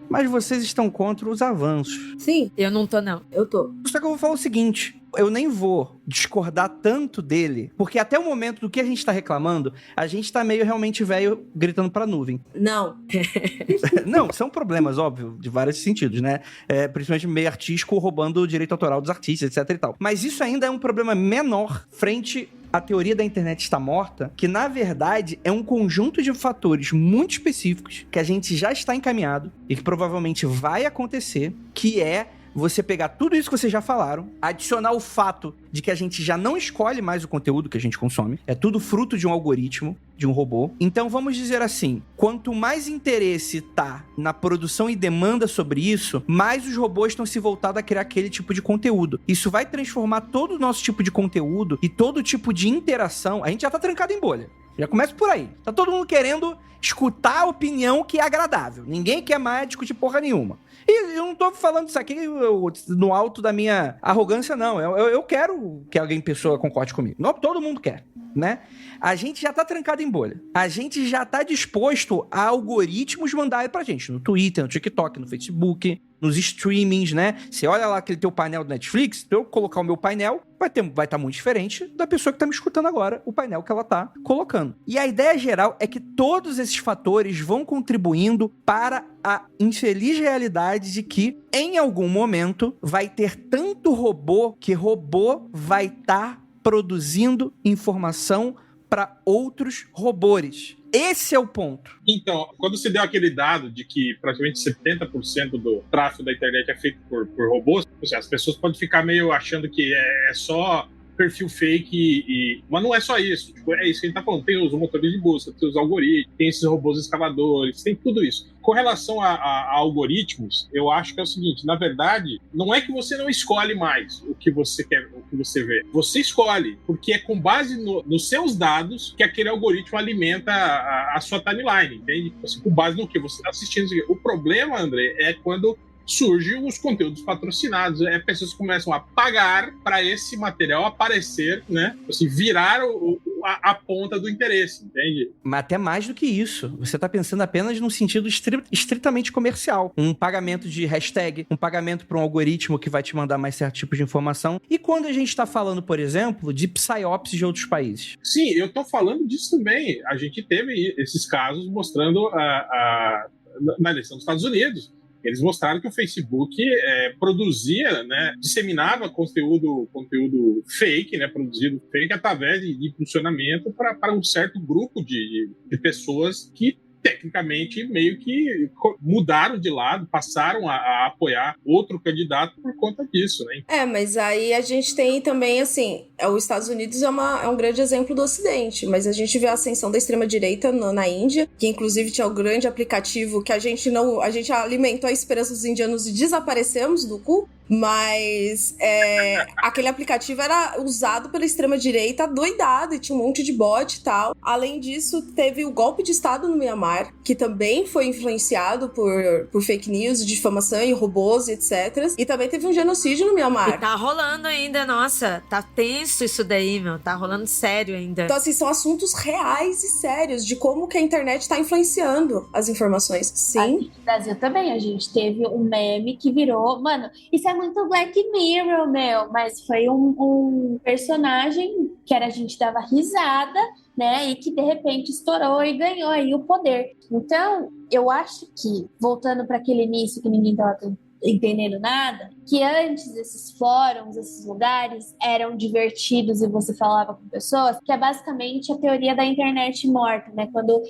mas vocês estão contra os avanços. Sim, Eu não tô, não. eu tô. Só que eu vou falar o seguinte. Eu nem vou discordar tanto dele, porque até o momento do que a gente tá reclamando, a gente tá meio realmente velho gritando pra nuvem. Não. Não, são problemas, óbvio, de vários sentidos, né? Principalmente meio artístico roubando o direito autoral dos artistas, etc e tal. Mas isso ainda é um problema menor frente à teoria da internet está morta, que na verdade é um conjunto de fatores muito específicos que a gente já está encaminhado e que provavelmente vai acontecer, que é você pegar tudo isso que vocês já falaram, adicionar o fato de que a gente já não escolhe mais o conteúdo que a gente consome, é tudo fruto de um algoritmo, de um robô. Então vamos dizer assim, quanto mais interesse tá na produção e demanda sobre isso, mais os robôs estão se voltados a criar aquele tipo de conteúdo. Isso vai transformar todo o nosso tipo de conteúdo e todo tipo de interação. A gente já tá trancado em bolha. Já começa por aí. Tá todo mundo querendo escutar a opinião que é agradável. Ninguém quer mais discutir porra nenhuma. E eu não tô falando isso aqui no alto da minha arrogância, não. Eu quero que alguém, pessoa, concorde comigo. Não, todo mundo quer, né? A gente já tá trancado em bolha. A gente já tá disposto a algoritmos mandarem pra gente. No Twitter, no TikTok, no Facebook, nos streamings, né? Você olha lá aquele teu painel do Netflix, se eu colocar o meu painel, vai estar muito diferente da pessoa que tá me escutando agora, o painel que ela tá colocando. E a ideia geral é que todos esses fatores vão contribuindo para a infeliz realidade de que, em algum momento, vai ter tanto robô que robô vai estar produzindo informação para outros robôs. Esse é o ponto. Então, quando se deu aquele dado de que praticamente 70% do tráfego da internet é feito por robôs, as pessoas podem ficar meio achando que é só perfil fake, mas não é só isso. Tipo, é isso que a gente tá falando. Tem os motores de busca, tem os algoritmos, tem esses robôs escavadores, tem tudo isso. Com relação a algoritmos, eu acho que é o seguinte, na verdade, não é que você não escolhe mais o que você quer, o que você vê. Você escolhe, porque é com base nos seus dados que aquele algoritmo alimenta a sua timeline, entende? Assim, com base no que você está assistindo. O problema, André, é quando surgem os conteúdos patrocinados. Pessoas começam a pagar para esse material aparecer, né? Assim, virar a ponta do interesse, entende? Mas até mais do que isso. Você tá pensando apenas num sentido estritamente comercial. Um pagamento de hashtag, um pagamento para um algoritmo que vai te mandar mais certo tipo de informação. E quando a gente tá falando, por exemplo, de psyops de outros países? Sim, eu tô falando disso também. A gente teve esses casos mostrando na eleição dos Estados Unidos. Eles mostraram que o Facebook produzia, né, disseminava conteúdo fake, né, produzido fake através de impulsionamento para um certo grupo de pessoas que tecnicamente meio que mudaram de lado, passaram a apoiar outro candidato por conta disso, né? Mas aí a gente tem também, assim, os Estados Unidos é um grande exemplo do Ocidente, mas a gente vê a ascensão da extrema-direita na Índia, que inclusive tinha o grande aplicativo que a gente alimentou a esperança dos indianos e desaparecemos do cu, mas aquele aplicativo era usado pela extrema-direita doidado e tinha um monte de bot e tal. Além disso, teve o golpe de Estado no Mianmar, que também foi influenciado por fake news, difamação e robôs, etc. E também teve um genocídio no Mianmar. E tá rolando ainda, nossa, tá tenso isso daí, meu, tá rolando sério ainda. Então, assim, são assuntos reais e sérios de como que a internet tá influenciando as informações. Sim. Aqui no Brasil também, a gente teve um meme que virou... Mano, isso é muito Black Mirror, meu, mas foi um personagem que a gente dava risada, né, e que de repente estourou e ganhou aí o poder. Então, eu acho que, voltando para aquele início que ninguém tava entendendo nada, que antes esses fóruns, esses lugares eram divertidos e você falava com pessoas, que é basicamente a teoria da internet morta, né? Quando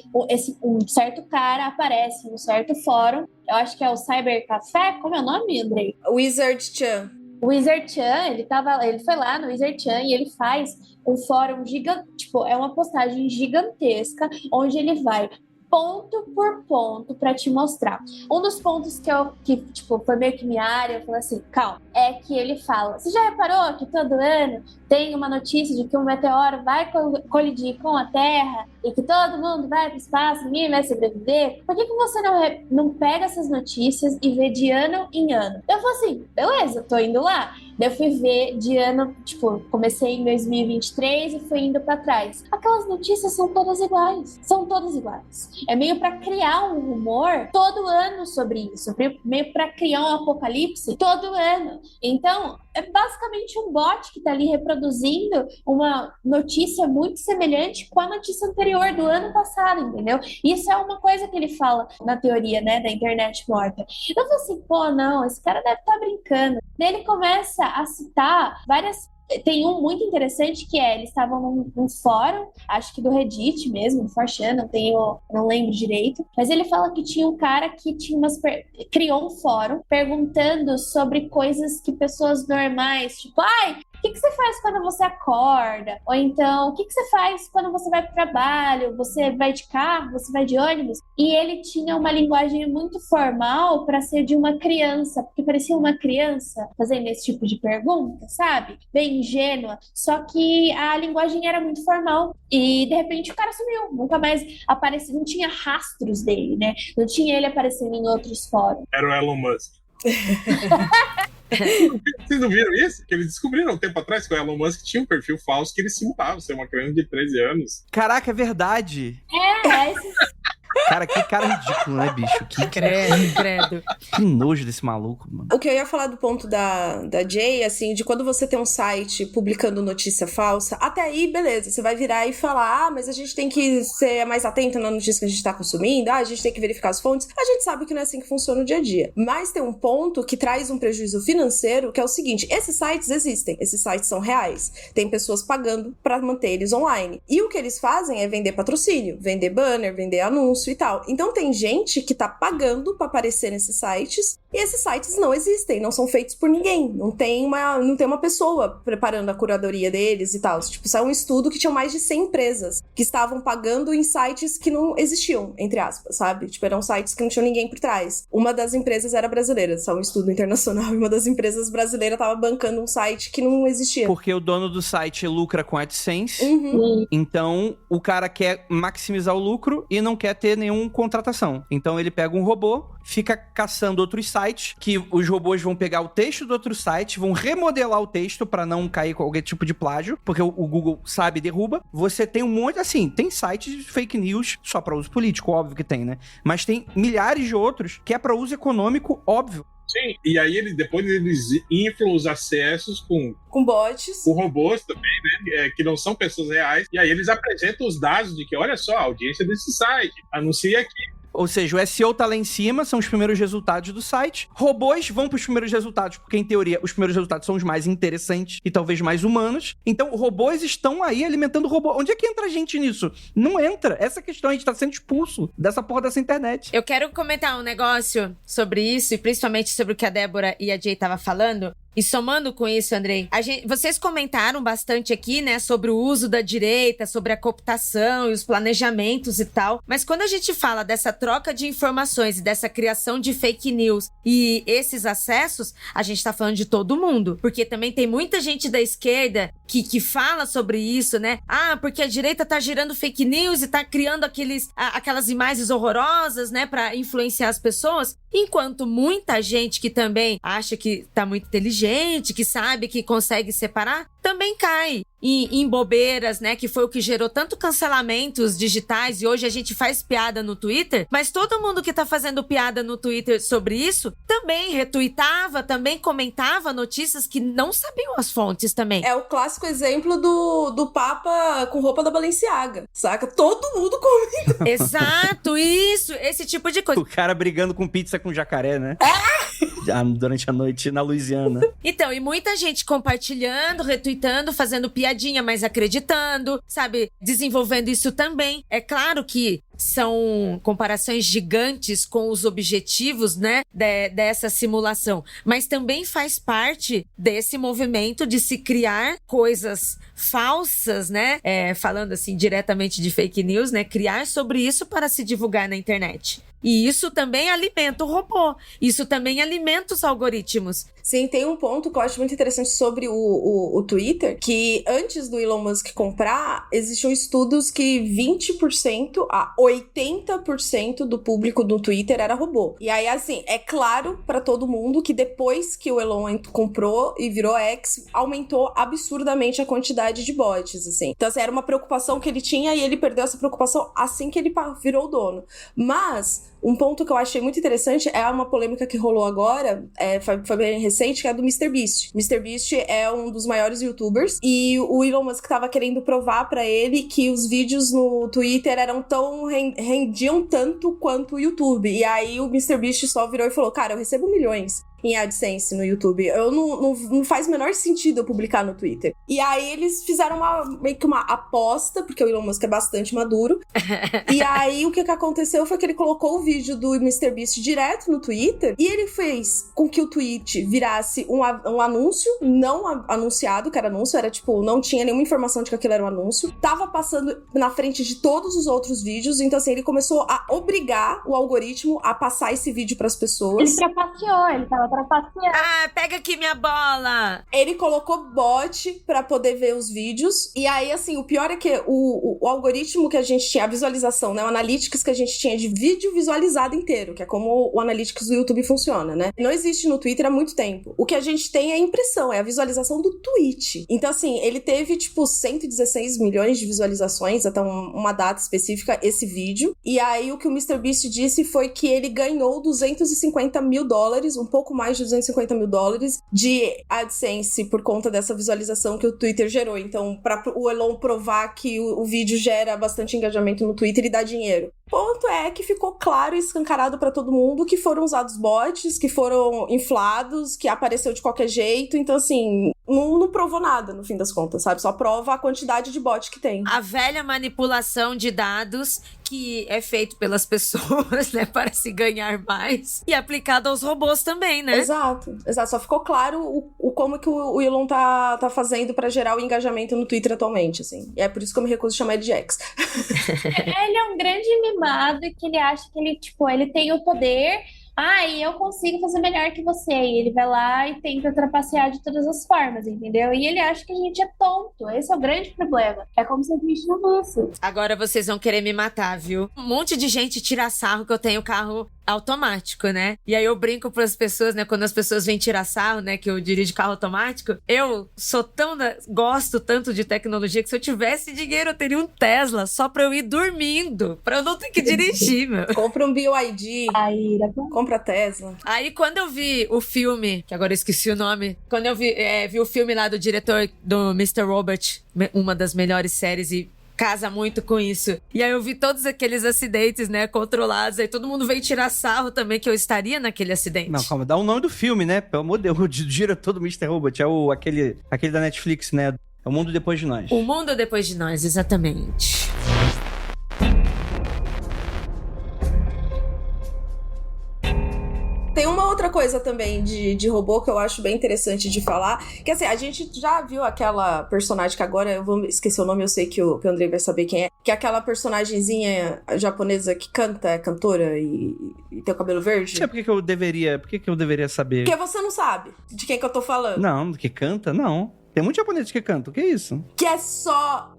um certo cara aparece em um certo fórum, eu acho que é o Cyber Café, como é o nome, Andrei? Wizard Chan. O Wizard Chan, ele foi lá no Wizard Chan e ele faz um fórum gigante, tipo, é uma postagem gigantesca, onde ele vai ponto por ponto pra te mostrar. Um dos pontos que foi meio que minha área, eu falei assim, calma, é que ele fala, você já reparou que todo ano tem uma notícia de que um meteoro vai colidir com a Terra e que todo mundo vai pro espaço, ninguém vai sobreviver? Por que você não pega essas notícias e vê de ano em ano? Eu falei assim, beleza, tô indo lá. Daí eu fui ver de ano, comecei em 2023 e fui indo pra trás. Aquelas notícias são todas iguais. São todas iguais. É meio pra criar um rumor todo ano sobre isso. Meio pra criar um apocalipse todo ano. Então, é basicamente um bot que tá ali reproduzindo uma notícia muito semelhante com a notícia anterior do ano passado, entendeu? Isso é uma coisa que ele fala na teoria, né, da internet morta. Eu falei assim, não, esse cara deve estar brincando. Daí ele começa a citar várias... Tem um muito interessante que eles estavam num fórum, acho que do Reddit mesmo, do 4chan, não lembro direito, mas ele fala que tinha um cara que criou um fórum perguntando sobre coisas que pessoas normais, tipo, o que você faz quando você acorda? Ou então, o que você faz quando você vai pro trabalho? Você vai de carro? Você vai de ônibus? E ele tinha uma linguagem muito formal para ser de uma criança, porque parecia uma criança fazendo esse tipo de pergunta, sabe? Bem ingênua. Só que a linguagem era muito formal. E, de repente, o cara sumiu. Nunca mais apareceu. Não tinha rastros dele, né? Não tinha ele aparecendo em outros fóruns. Era o Elon Musk. Vocês não viram isso? Que eles descobriram um tempo atrás que o Elon Musk tinha um perfil falso que ele simulava ser uma criança de 13 anos. Caraca, é verdade. Esse... Cara, que cara ridículo, né, bicho? Credo. Que nojo desse maluco, mano. O que eu ia falar do ponto da Jay, assim, de quando você tem um site publicando notícia falsa, até aí, beleza, você vai virar e falar, mas a gente tem que ser mais atento na notícia que a gente tá consumindo, a gente tem que verificar as fontes. A gente sabe que não é assim que funciona o dia a dia. Mas tem um ponto que traz um prejuízo financeiro, que é o seguinte, esses sites existem, esses sites são reais, tem pessoas pagando pra manter eles online. E o que eles fazem é vender patrocínio, vender banner, vender anúncio e tal. Então tem gente que tá pagando pra aparecer nesses sites e esses sites não existem, não são feitos por ninguém. Não tem uma pessoa preparando a curadoria deles e tal. Tipo, saiu um estudo que tinha mais de 100 empresas que estavam pagando em sites que não existiam, entre aspas, sabe? Tipo, eram sites que não tinham ninguém por trás. Uma das empresas era brasileira, saiu um estudo internacional, e uma das empresas brasileiras tava bancando um site que não existia. Porque o dono do site lucra com AdSense, Uhum. então o cara quer maximizar o lucro e não quer ter nenhuma contratação. Então ele pega um robô, fica caçando outros sites, que os robôs vão pegar o texto do outro site, vão remodelar o texto pra não cair com qualquer tipo de plágio, porque o Google sabe e derruba. Você tem um monte, assim, tem sites de fake news só pra uso político, óbvio que tem, né? Mas tem milhares de outros que é pra uso econômico, óbvio. Sim, e aí depois eles inflam os acessos Com bots. com robôs também, né? Que não são pessoas reais. E aí eles apresentam os dados de que, olha só, a audiência desse site, anuncia aqui. Ou seja, o SEO tá lá em cima, são os primeiros resultados do site. Robôs vão pros primeiros resultados, porque em teoria os primeiros resultados são os mais interessantes e talvez mais humanos. Então, robôs estão aí alimentando robô. Onde é que entra a gente nisso? Não entra. Essa questão, a gente tá sendo expulso dessa porra dessa internet. Eu quero comentar um negócio sobre isso, e principalmente sobre o que a Débora e a Jay estavam falando. E somando com isso, Andrei, vocês comentaram bastante aqui, né, sobre o uso da direita, sobre a cooptação e os planejamentos e tal. Mas quando a gente fala dessa troca de informações e dessa criação de fake news e esses acessos, a gente tá falando de todo mundo. Porque também tem muita gente da esquerda que fala sobre isso, né? Porque a direita tá gerando fake news e tá criando aquelas imagens horrorosas, né, pra influenciar as pessoas. Enquanto muita gente que também acha que tá muito inteligente, que sabe, que consegue separar, também cai. em bobeiras, né? Que foi o que gerou tanto cancelamentos digitais e hoje a gente faz piada no Twitter, mas todo mundo que tá fazendo piada no Twitter sobre isso também retuitava, também comentava notícias que não sabiam as fontes também. É o clássico exemplo do Papa com roupa da Balenciaga, saca? Todo mundo comenta. Exato, isso, esse tipo de coisa. O cara brigando com pizza com jacaré, né? Durante a noite na Louisiana. Então, e muita gente compartilhando, retuitando, fazendo piadinha, mas acreditando, sabe? Desenvolvendo isso também. É claro que são comparações gigantes com os objetivos, né, dessa simulação. Mas também faz parte desse movimento de se criar coisas falsas, né? Falando assim diretamente de fake news, né? Criar sobre isso para se divulgar na internet. E isso também alimenta o robô. Isso também alimenta os algoritmos. Sim, tem um ponto que eu acho muito interessante sobre o Twitter, que antes do Elon Musk comprar, existiam estudos que 20% a 80% do público do Twitter era robô. E aí, assim, é claro pra todo mundo que depois que o Elon comprou e virou X, aumentou absurdamente a quantidade de bots, assim. Então, assim, era uma preocupação que ele tinha e ele perdeu essa preocupação assim que ele virou o dono. Mas um ponto que eu achei muito interessante é uma polêmica que rolou agora, foi bem recente, que é do MrBeast. MrBeast é um dos maiores youtubers e o Elon Musk tava querendo provar pra ele que os vídeos no Twitter rendiam tanto quanto o YouTube. E aí o MrBeast só virou e falou, cara, eu recebo milhões em AdSense no YouTube. Não faz o menor sentido eu publicar no Twitter. E aí eles fizeram meio que uma aposta, porque o Elon Musk é bastante maduro. E aí o que aconteceu foi que ele colocou o vídeo do MrBeast direto no Twitter e ele fez com que o tweet virasse um anúncio não anunciado, que era anúncio, era tipo, não tinha nenhuma informação de que aquilo era um anúncio. Tava passando na frente de todos os outros vídeos, então assim, ele começou a obrigar o algoritmo a passar esse vídeo pras pessoas. Ele trapaceou, ele tava trapaceando. Ah, pega aqui minha bola! Ele colocou bot pra poder ver os vídeos. E aí, assim, o pior é que o algoritmo que a gente tinha, a visualização, né? O Analytics que a gente tinha de vídeo visualizado inteiro, que é como o Analytics do YouTube funciona, né? Não existe no Twitter há muito tempo. O que a gente tem é a impressão, é a visualização do tweet. Então, assim, ele teve, tipo, 116 milhões de visualizações até uma data específica, esse vídeo. E aí, o que o MrBeast disse foi que ele ganhou $250 mil, um pouco mais de $250 mil de AdSense por conta dessa visualização que o Twitter gerou. Então, para o Elon provar que o vídeo gera bastante engajamento no Twitter e dá dinheiro. O ponto é que ficou claro e escancarado para todo mundo que foram usados bots, que foram inflados, que apareceu de qualquer jeito. Então, assim, não provou nada, no fim das contas, sabe? Só prova a quantidade de bot que tem. A velha manipulação de dados que é feito pelas pessoas, né, para se ganhar mais e aplicado aos robôs também, né? Exato. Só ficou claro como que o Elon tá fazendo para gerar o engajamento no Twitter atualmente, assim. E é por isso que eu me recuso a chamar ele de X. Ele é um grande mimado que ele acha que ele tem o poder. E eu consigo fazer melhor que você. E ele vai lá e tenta trapacear de todas as formas, entendeu? E ele acha que a gente é tonto. Esse é o grande problema. É como se a gente não visse. Agora vocês vão querer me matar, viu? Um monte de gente tira sarro que eu tenho carro automático, né? E aí eu brinco pras pessoas, né? Quando as pessoas vêm tirar sarro, né? Que eu dirijo carro automático. Eu sou gosto tanto de tecnologia que se eu tivesse dinheiro eu teria um Tesla só pra eu ir dormindo. Pra eu não ter que dirigir, meu. Compra um BYD. Compra Tesla. Aí quando eu vi o filme, que agora eu esqueci o nome. Quando eu vi o filme lá do diretor do Mr. Robot, uma das melhores séries e casa muito com isso. E aí eu vi todos aqueles acidentes, né, controlados. Aí todo mundo veio tirar sarro também que eu estaria naquele acidente. Não, calma, dá o nome do filme, né? Pelo amor de Deus, o diretor do Mr. Robot é aquele da Netflix, né? É O Mundo Depois de Nós. O Mundo Depois de Nós, exatamente. Tem uma outra coisa também de robô que eu acho bem interessante de falar, que assim, a gente já viu aquela personagem que agora eu vou esquecer o nome, eu sei que o Andrei vai saber quem é, que é aquela personagemzinha japonesa que canta, é cantora e tem o cabelo verde. Por que eu deveria saber? Porque você não sabe de quem que eu tô falando. Não, que canta? Não. Tem muitos japoneses que cantam, o que é isso? Que é só...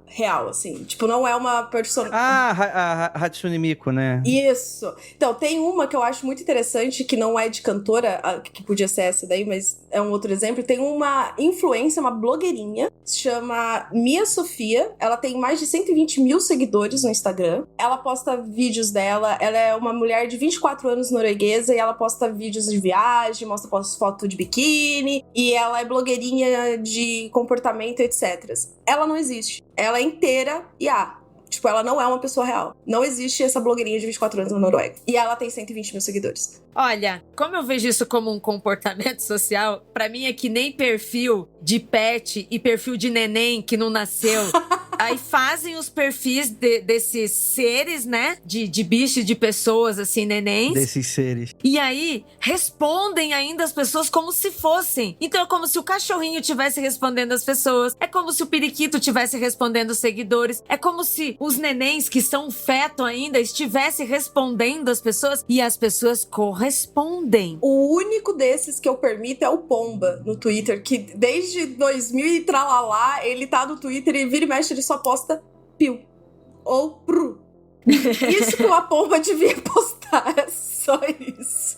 real, assim. Tipo, não é uma persona... A Hatsune Miku, né? Isso. Então, tem uma que eu acho muito interessante, que não é de cantora, que podia ser essa daí, mas é um outro exemplo. Tem uma influencer, uma blogueirinha, se chama Mia Sofia. Ela tem mais de 120 mil seguidores no Instagram. Ela posta vídeos dela. Ela é uma mulher de 24 anos norueguesa e ela posta vídeos de viagem, mostra foto de biquíni. E ela é blogueirinha de comportamento, etc. Ela não existe. Ela é inteira IA. Tipo, ela não é uma pessoa real. Não existe essa blogueirinha de 24 anos na Noruega. E ela tem 120 mil seguidores. Olha, como eu vejo isso como um comportamento social, pra mim é que nem perfil de pet e perfil de neném que não nasceu. Aí fazem os perfis desses seres, né? De bichos, de pessoas, assim, nenéns. Desses seres. E aí, respondem ainda as pessoas como se fossem. Então é como se o cachorrinho estivesse respondendo as pessoas. É como se o periquito estivesse respondendo os seguidores. É como se os nenéns, que são feto ainda, estivessem respondendo as pessoas. E as pessoas correspondem. O único desses que eu permito é o Pomba, no Twitter. Que desde 2000 e tralalá, ele tá no Twitter e vira e mexe, ele só posta piu. Ou pru. Isso que uma pomba devia postar. É só isso.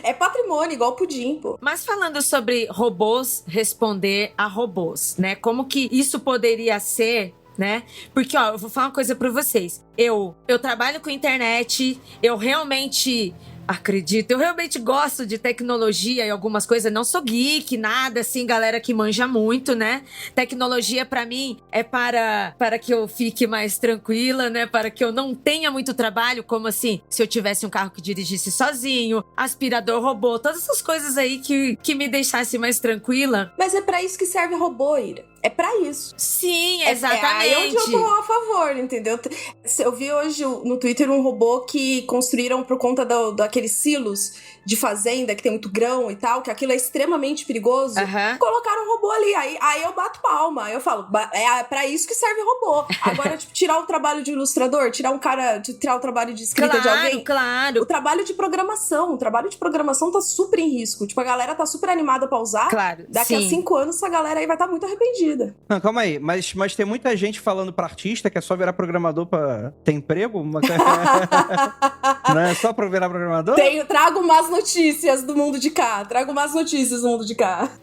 É patrimônio, igual pudim, pô. Mas falando sobre robôs responder a robôs, né? Como que isso poderia ser, né? Porque, ó, eu vou falar uma coisa pra vocês. Eu trabalho com internet, eu realmente gosto de tecnologia e algumas coisas. Não sou geek, nada assim, galera que manja muito, né? Tecnologia pra mim é para que eu fique mais tranquila, né? Para que eu não tenha muito trabalho, como assim, se eu tivesse um carro que dirigisse sozinho, aspirador robô, todas essas coisas aí que me deixasse mais tranquila. Mas é pra isso que serve robô, Ira. É pra isso. Sim, exatamente. É aí onde eu tô a favor, entendeu? Eu vi hoje no Twitter um robô que construíram por conta daqueles silos de fazenda, que tem muito grão e tal, que aquilo é extremamente perigoso. Colocaram um robô ali. Aí eu bato palma. Aí eu falo, é pra isso que serve robô. Agora, tipo, tirar o trabalho de ilustrador, tirar o trabalho de escrita de alguém. Claro. O trabalho de programação tá super em risco. Tipo, a galera tá super animada pra usar. Claro, Daqui a 5 anos, essa galera aí vai estar muito arrependida. Não, calma aí. Mas tem muita gente falando pra artista que é só virar programador pra ter emprego? Não é só pra virar programador? Trago umas notícias do mundo de cá.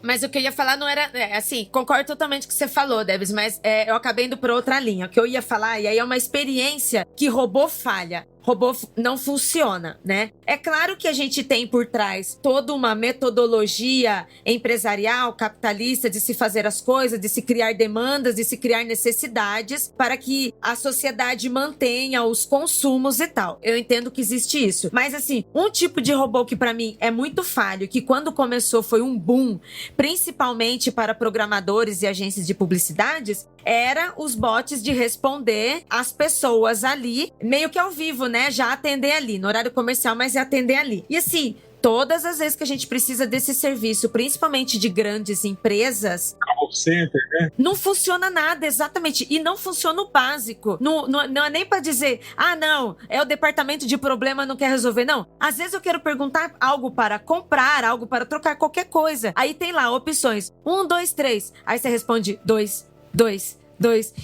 Mas o que eu ia falar não era... assim, concordo totalmente com o que você falou, Debs, mas eu acabei indo pra outra linha. O que eu ia falar, e aí é uma experiência que robô falha. Robô não funciona, né? É claro que a gente tem por trás toda uma metodologia empresarial, capitalista, de se fazer as coisas, de se criar demandas, de se criar necessidades para que a sociedade mantenha os consumos e tal. Eu entendo que existe isso. Mas assim, um tipo de robô que pra mim é muito falho, que quando começou foi um boom, principalmente para programadores e agências de publicidades, era os bots de responder as pessoas ali, meio que ao vivo, né? Já atender ali, no horário comercial, mas é atender ali. E assim, todas as vezes que a gente precisa desse serviço, principalmente de grandes empresas... Call center, né? Não funciona nada, exatamente. E não funciona o básico. Não é nem pra dizer, não, é o departamento de problema, não quer resolver. Não. Às vezes eu quero perguntar algo para comprar, algo para trocar, qualquer coisa. Aí tem lá opções. 1, 2, 3. Aí você responde 2, 2.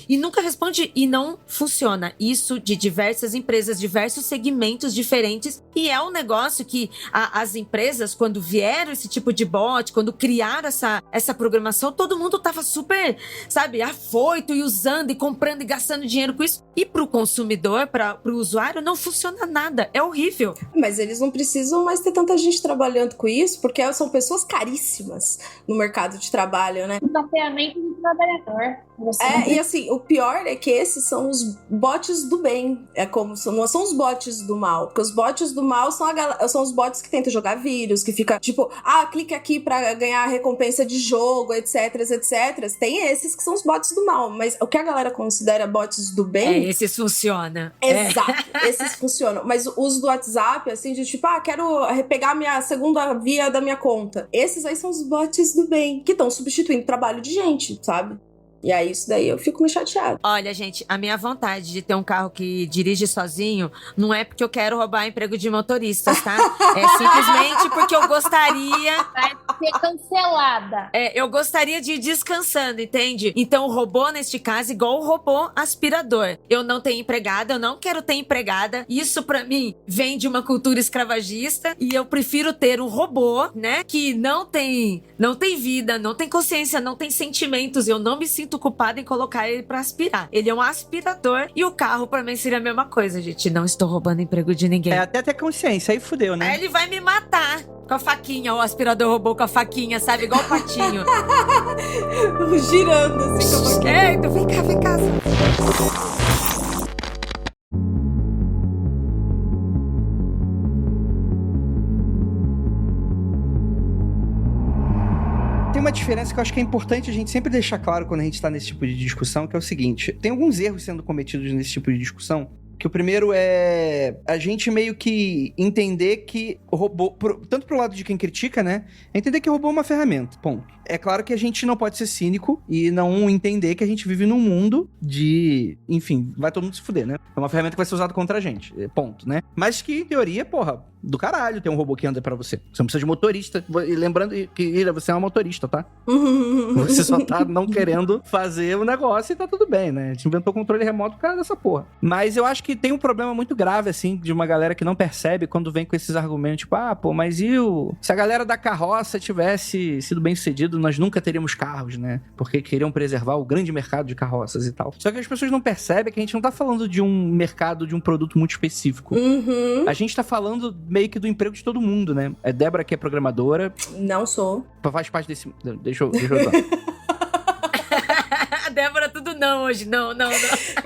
E nunca responde e não funciona. Isso de diversas empresas, diversos segmentos diferentes. E é um negócio que as empresas, quando vieram esse tipo de bot, quando criaram essa programação, todo mundo tava super, sabe, afoito e usando e comprando e gastando dinheiro com isso. E pro consumidor, pro usuário, não funciona nada. É horrível. Mas eles não precisam mais ter tanta gente trabalhando com isso, porque são pessoas caríssimas no mercado de trabalho, né? Mapeamento do trabalhador. E assim, o pior é que esses são os bots do bem. Não são os bots do mal. Porque os bots do mal são os bots que tentam jogar vírus, que fica tipo, clique aqui pra ganhar recompensa de jogo, etc, etc. Tem esses que são os bots do mal. Mas o que a galera considera bots do bem... esses funcionam. Exato, esses funcionam. Mas os do WhatsApp, assim, de tipo, quero pegar minha segunda via da minha conta. Esses aí são os bots do bem, que estão substituindo trabalho de gente, sabe? E aí, isso daí eu fico meio chateada. Olha, gente, a minha vontade de ter um carro que dirige sozinho não é porque eu quero roubar emprego de motoristas, tá? É simplesmente porque eu gostaria ser cancelada. Eu gostaria de ir descansando, entende? Então o robô, neste caso, igual o robô aspirador. Eu não tenho empregada, eu não quero ter empregada. Isso pra mim vem de uma cultura escravagista e eu prefiro ter um robô, né, que não tem vida, não tem consciência, não tem sentimentos. Eu não me sinto culpada em colocar ele pra aspirar. Ele é um aspirador e o carro pra mim seria a mesma coisa, gente. Não estou roubando emprego de ninguém. Até ter consciência, aí fudeu, né? Aí ele vai me matar com a faquinha, o aspirador robô com a faquinha, sabe? Igual o patinho. Girando assim com a faquinha. Eita, vem cá, vem cá. Tem uma diferença que eu acho que é importante a gente sempre deixar claro quando a gente tá nesse tipo de discussão, que é o seguinte: tem alguns erros sendo cometidos nesse tipo de discussão, que o primeiro é a gente meio que entender que o robô, tanto pro lado de quem critica, né, é entender que o robô é uma ferramenta, ponto. É claro que a gente não pode ser cínico e não entender que a gente vive num mundo de... Enfim, vai todo mundo se fuder, né? É uma ferramenta que vai ser usada contra a gente, ponto, né? Mas que, em teoria, porra, do caralho tem um robô que anda pra você. Você não precisa de motorista. E lembrando que, Ira, você é uma motorista, tá? Você só tá não querendo fazer o negócio e tá tudo bem, né? A gente inventou controle remoto por causa dessa porra. Mas eu acho que tem um problema muito grave, assim, de uma galera que não percebe quando vem com esses argumentos, tipo, mas se a galera da carroça tivesse sido bem sucedido, nós nunca teríamos carros, né? Porque queriam preservar o grande mercado de carroças e tal. Só que as pessoas não percebem que a gente não tá falando de um mercado, de um produto muito específico. A gente tá falando meio que do emprego de todo mundo, né? A Débora, que é programadora... Não sou. Faz parte desse... Deixa eu A Débora tudo não hoje, não.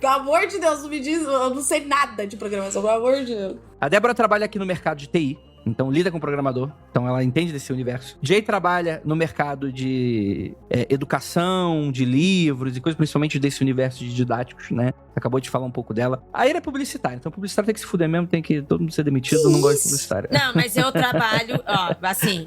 Pelo amor de Deus, não me diz, eu não sei nada de programação, pelo amor de Deus. A Débora trabalha aqui no mercado de TI, então lida com programador, então ela entende desse universo. Jay trabalha no mercado de educação, de livros e coisas, principalmente desse universo de didáticos, né? Acabou de falar um pouco dela. A Ira é publicitária, então publicitário tem que se fuder mesmo, tem que todo mundo ser demitido, eu não gosto de publicitário. Não, mas eu trabalho, assim,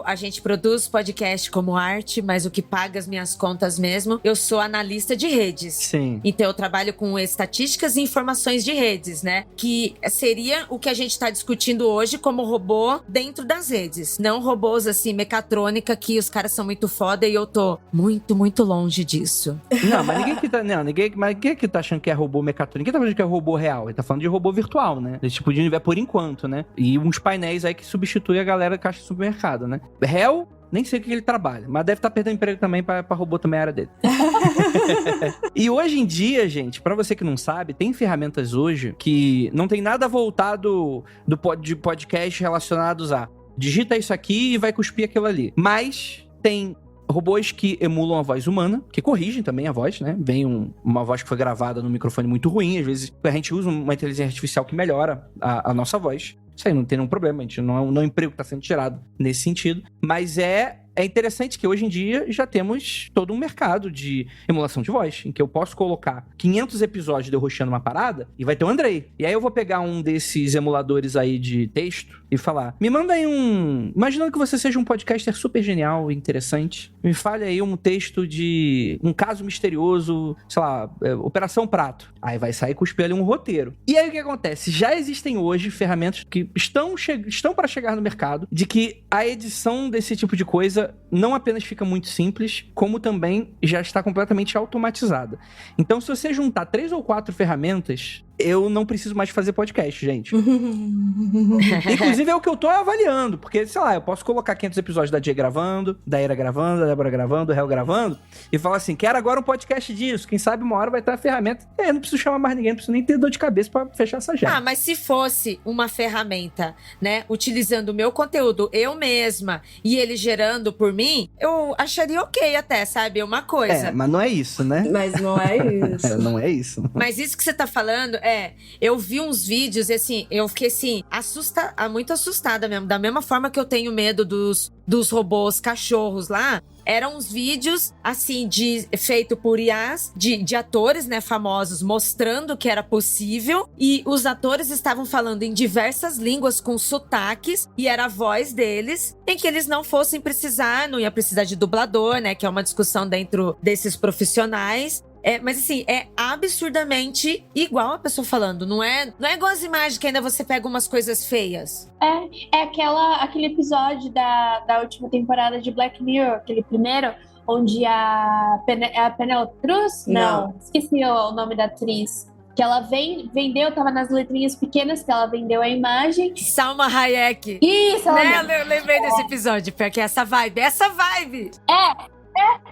a gente produz podcast como arte, mas o que paga as minhas contas mesmo, eu sou analista de redes. Sim. Então eu trabalho com estatísticas e informações de redes, né? Que seria o que a gente tá discutindo hoje como robô dentro das redes. Não robôs, assim, mecatrônica, que os caras são muito foda e eu tô muito, muito longe disso. Não, mas ninguém que tá achando que é robô mecatrônico. Ninguém tá falando que é robô real. Ele tá falando de robô virtual, né? Esse tipo de universo por enquanto, né? E uns painéis aí que substituem a galera da caixa de supermercado, né? Hell, nem sei o que ele trabalha, mas deve estar perdendo emprego também pra robô também a área dele. E hoje em dia, gente, pra você que não sabe, tem ferramentas hoje que não tem nada voltado de podcast relacionados a digita isso aqui e vai cuspir aquilo ali. Mas tem robôs que emulam a voz humana, que corrigem também a voz, né? Vem uma voz que foi gravada num microfone muito ruim, às vezes a gente usa uma inteligência artificial que melhora a nossa voz. Isso aí não tem nenhum problema, a gente não é um emprego que está sendo tirado nesse sentido. Mas é interessante que hoje em dia já temos todo um mercado de emulação de voz, em que eu posso colocar 500 episódios de eu roxando uma parada e vai ter o Andrei. E aí eu vou pegar um desses emuladores aí de texto e falar, me manda aí imaginando que você seja um podcaster super genial e interessante, me fale aí um texto de um caso misterioso, sei lá, Operação Prato. Aí vai sair cuspir ali um roteiro. E aí o que acontece? Já existem hoje ferramentas que estão para chegar no mercado, de que a edição desse tipo de coisa não apenas fica muito simples, como também já está completamente automatizada. Então, se você juntar 3 ou 4 ferramentas, eu não preciso mais fazer podcast, gente. Inclusive, é o que eu tô avaliando, porque, sei lá, eu posso colocar 500 episódios da Jay gravando, da Ira gravando, da Débora gravando, do Hel gravando, e falar assim, quero agora um podcast disso, quem sabe uma hora vai ter a ferramenta. Eu não preciso chamar mais ninguém, não preciso nem ter dor de cabeça pra fechar essa agenda. Mas se fosse uma ferramenta, né, utilizando o meu conteúdo, eu mesma, e ele gerando por mim, eu acharia ok até, sabe? Uma coisa. Mas não é isso, né? Mas não é isso. Não é isso. Mas isso que você tá falando, eu vi uns vídeos e assim, eu fiquei assim, muito assustada mesmo. Da mesma forma que eu tenho medo dos robôs cachorros lá, eram uns vídeos, assim, feito por IAs, de atores, né, famosos, mostrando que era possível. E os atores estavam falando em diversas línguas com sotaques, e era a voz deles, em que eles não fossem precisar, não ia precisar de dublador, né, que é uma discussão dentro desses profissionais. Mas assim, é absurdamente igual a pessoa falando. Não é igual as imagens que ainda você pega umas coisas feias. É aquele episódio da última temporada de Black Mirror, aquele primeiro, onde a Penelope Cruz? Não, esqueci o nome da atriz. Que ela vendeu, tava nas letrinhas pequenas, que ela vendeu a imagem. Salma Hayek. Isso, ela Eu lembrei desse episódio, porque essa vibe.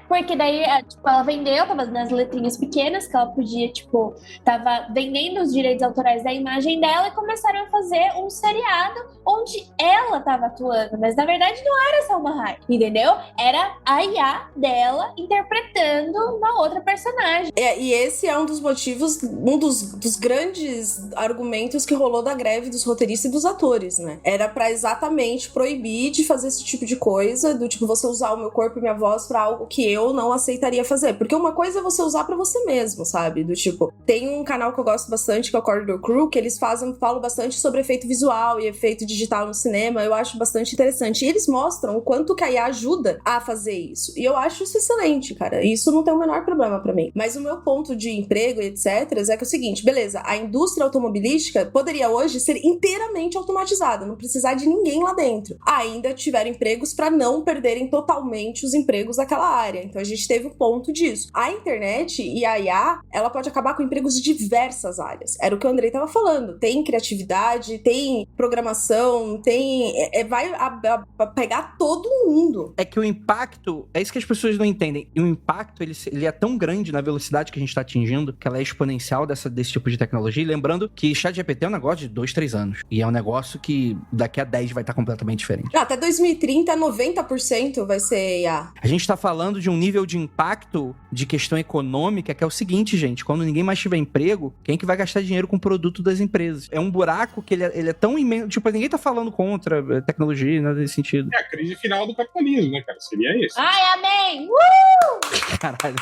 Porque daí, ela vendeu, tava nas letrinhas pequenas, que ela podia, tava vendendo os direitos autorais da imagem dela e começaram a fazer um seriado onde ela tava atuando. Mas, na verdade, não era Salma Hayek, entendeu? Era a IA dela interpretando uma outra personagem. E esse é um dos motivos, um dos grandes argumentos que rolou da greve dos roteiristas e dos atores, né? Era pra exatamente proibir de fazer esse tipo de coisa, do tipo, você usar o meu corpo e minha voz pra algo que eu não aceitaria fazer. Porque uma coisa é você usar pra você mesmo, sabe? Do tipo, tem um canal que eu gosto bastante, que é o Corridor Crew, que eles falam bastante sobre efeito visual e efeito digital no cinema. Eu acho bastante interessante. E eles mostram o quanto que a IA ajuda a fazer isso. E eu acho isso excelente, cara. Isso não tem o menor problema pra mim. Mas o meu ponto de emprego e etc. é que é o seguinte, beleza, a indústria automobilística poderia hoje ser inteiramente automatizada, não precisar de ninguém lá dentro. Ainda tiveram empregos pra não perderem totalmente os empregos daquela área. Então a gente teve o ponto disso. A internet e a IA, ela pode acabar com empregos de diversas áreas. Era o que o Andrei tava falando. Tem criatividade, tem programação, vai pegar todo mundo. É que o impacto, é isso que as pessoas não entendem. E o impacto, ele é tão grande na velocidade que a gente tá atingindo, que ela é exponencial desse tipo de tecnologia. E lembrando que ChatGPT é um negócio de 2, 3 anos. E é um negócio que daqui a 10 vai estar completamente diferente. Até 2030, 90% vai ser IA. A gente tá falando de um nível de impacto de questão econômica que é o seguinte, gente, quando ninguém mais tiver emprego, quem é que vai gastar dinheiro com o produto das empresas? É um buraco que ele é tão imenso, tipo, ninguém tá falando contra a tecnologia, nada nesse sentido. É a crise final do capitalismo, né, cara? Seria isso. Ai, amém! Caralho.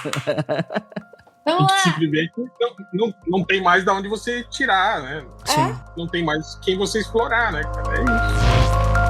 Vamos lá! Simplesmente não tem mais de onde você tirar, né? Sim. Não tem mais quem você explorar, né, cara? É isso.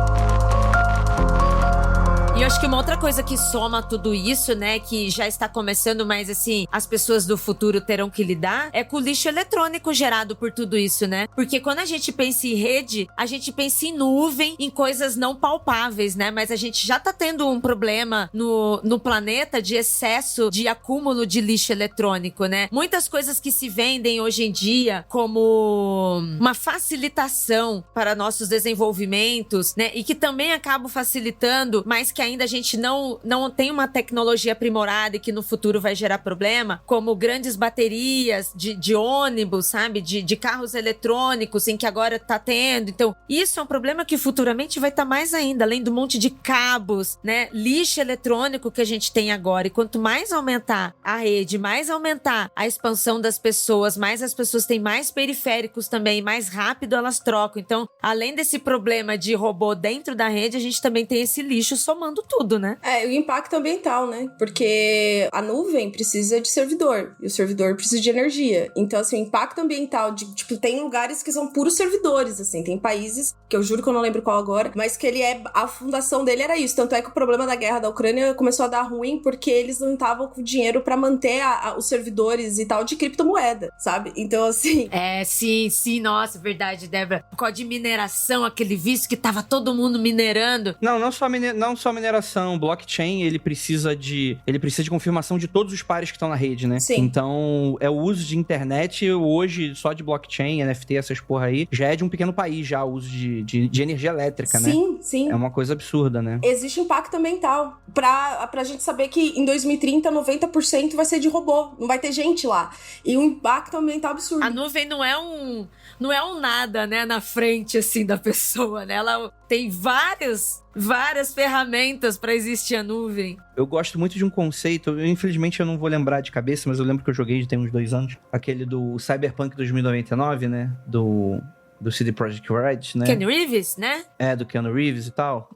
E eu acho que uma outra coisa que soma tudo isso, né, que já está começando, mas assim, as pessoas do futuro terão que lidar, é com o lixo eletrônico gerado por tudo isso, né? Porque quando a gente pensa em rede, a gente pensa em nuvem, em coisas não palpáveis, né? Mas a gente já tá tendo um problema no planeta de excesso de acúmulo de lixo eletrônico, né? Muitas coisas que se vendem hoje em dia como uma facilitação para nossos desenvolvimentos, né? E que também acabam facilitando, mas que ainda a gente não tem uma tecnologia aprimorada e que no futuro vai gerar problema, como grandes baterias de ônibus, sabe? De carros eletrônicos, em que agora tá tendo. Então, isso é um problema que futuramente vai estar mais ainda, além do monte de cabos, né? Lixo eletrônico que a gente tem agora. E quanto mais aumentar a rede, mais aumentar a expansão das pessoas, mais as pessoas têm mais periféricos também, mais rápido elas trocam. Então, além desse problema de robô dentro da rede, a gente também tem esse lixo somando tudo, né? O impacto ambiental, né? Porque a nuvem precisa de servidor e o servidor precisa de energia. Então, assim, o impacto ambiental tem lugares que são puros servidores, assim. Tem países, que eu juro que eu não lembro qual agora, mas que a fundação dele era isso. Tanto é que o problema da guerra da Ucrânia começou a dar ruim porque eles não estavam com dinheiro pra manter os servidores e tal de criptomoeda, sabe? Então, assim... Sim, nossa, verdade, Débora. Por causa de mineração, aquele vício que tava todo mundo minerando. Não só mineração, blockchain, ele precisa de confirmação de todos os pares que estão na rede, né? Sim. Então, o uso de internet hoje, só de blockchain, NFT, essas porra aí, já é de um pequeno país, já o uso de energia elétrica, né? Sim. É uma coisa absurda, né? Existe impacto ambiental. Pra gente saber que em 2030, 90% vai ser de robô. Não vai ter gente lá. E um impacto ambiental absurdo. A nuvem não é um nada, né, na frente, assim, da pessoa, né? Ela tem várias ferramentas pra existir a nuvem. Eu gosto muito de um conceito, infelizmente eu não vou lembrar de cabeça, mas eu lembro que eu joguei tem uns 2 anos, aquele do Cyberpunk 2099, né, do CD Projekt Red, né? Keanu Reeves, né? Do Keanu Reeves e tal.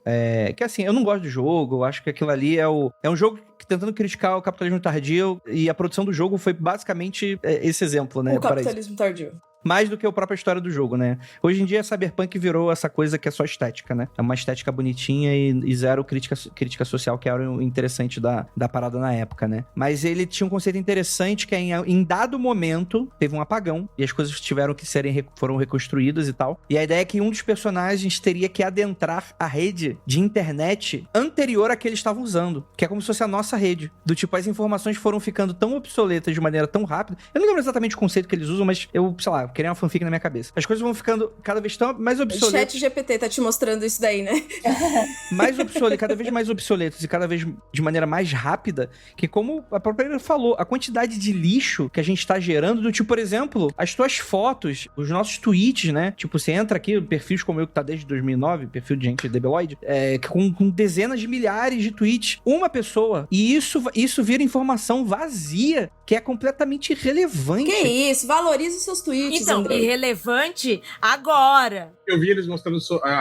Que assim, eu não gosto do jogo, eu acho que aquilo ali é um jogo tentando criticar o capitalismo tardio, e a produção do jogo foi basicamente esse exemplo, né? O capitalismo tardio. mais do que a própria história do jogo, né? Hoje em dia, Cyberpunk virou essa coisa que é só estética, né? É uma estética bonitinha e zero crítica social, que era o interessante da parada na época, né? Mas ele tinha um conceito interessante que é, em dado momento, teve um apagão e as coisas tiveram que foram reconstruídas e tal. E a ideia é que um dos personagens teria que adentrar a rede de internet anterior à que eles estavam usando, que é como se fosse a nossa rede. Do tipo, as informações foram ficando tão obsoletas de maneira tão rápida. Eu não lembro exatamente o conceito que eles usam, mas eu, sei lá, queria uma fanfic na minha cabeça. As coisas vão ficando cada vez mais obsoletas. O chat GPT tá te mostrando isso daí, né? Cada vez mais obsoletos e cada vez de maneira mais rápida, que como a própria falou, a quantidade de lixo que a gente tá gerando, do tipo, por exemplo, as tuas fotos, os nossos tweets, né? Tipo, você entra aqui, perfis como eu que tá desde 2009, perfil de gente debeloide, com dezenas de milhares de tweets, uma pessoa, e isso vira informação vazia, que é completamente irrelevante. Que isso? Valoriza os seus tweets, então, Andrei. Irrelevante agora. Eu vi eles mostrando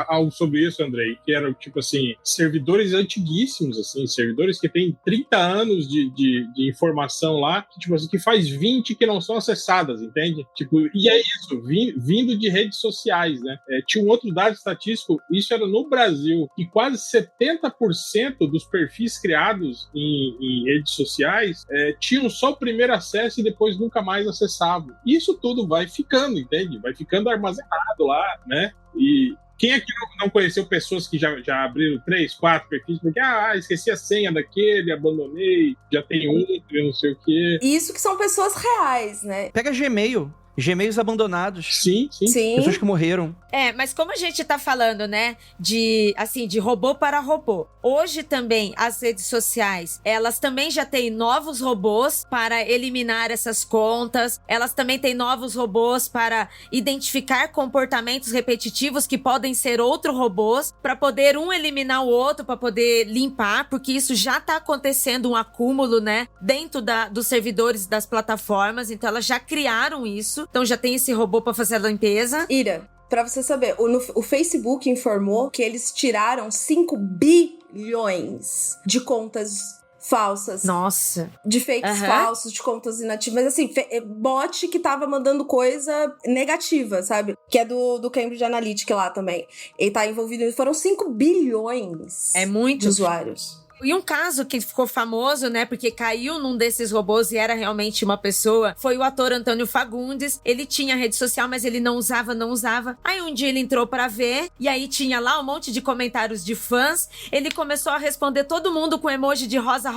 algo sobre isso, Andrei, que eram, tipo assim, servidores antiguíssimos, assim, servidores que têm 30 anos de informação lá, que, tipo assim, que faz 20 que não são acessadas, entende? Tipo, e é isso, vindo de redes sociais, né? Tinha um outro dado estatístico, isso era no Brasil, que quase 70% dos perfis criados em redes sociais tinham só o primeiro acesso e depois nunca mais acessavam. Isso tudo vai ficando, entende? Vai ficando armazenado lá, né? E quem aqui não conheceu pessoas que já abriram 3, 4 perfis, porque, esqueci a senha daquele, abandonei, já tem outro, não sei o quê. Isso que são pessoas reais, né? Pega Gmails abandonados. Sim. Pessoas que morreram. Mas como a gente tá falando, né, de robô para robô. Hoje também, as redes sociais, elas também já têm novos robôs para eliminar essas contas. Elas também têm novos robôs para identificar comportamentos repetitivos que podem ser outros robôs, para poder um eliminar o outro, para poder limpar, porque isso já tá acontecendo um acúmulo, né, dentro dos servidores das plataformas. Então, elas já criaram isso. Então, já tem esse robô para fazer a limpeza. Ira, pra você saber, o Facebook informou que eles tiraram 5 bilhões de contas falsas. Nossa. De fakes falsos, de contas inativas. Mas assim, bot que tava mandando coisa negativa, sabe? Que é do Cambridge Analytica lá também. Ele tá envolvido, foram 5 bilhões de usuários. E um caso que ficou famoso, né, porque caiu num desses robôs e era realmente uma pessoa, foi o ator Antônio Fagundes. Ele tinha rede social, mas ele não usava. Aí um dia ele entrou pra ver, e aí tinha lá um monte de comentários de fãs. Ele começou a responder todo mundo com emoji de rosa,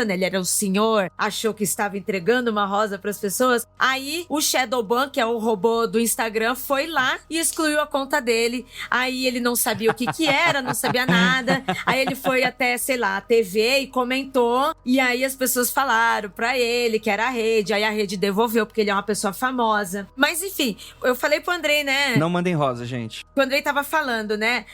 né? Ele era o senhor, achou que estava entregando uma rosa pras pessoas. Aí o Shadowban, que é o robô do Instagram, foi lá e excluiu a conta dele. Aí ele não sabia o que era, não sabia nada. Aí ele foi até, sei lá, a TV e comentou, e aí as pessoas falaram pra ele que era a rede, aí a rede devolveu, porque ele é uma pessoa famosa. Mas enfim, eu falei pro Andrei, né? Não mandem rosa, gente. O Andrei tava falando, né?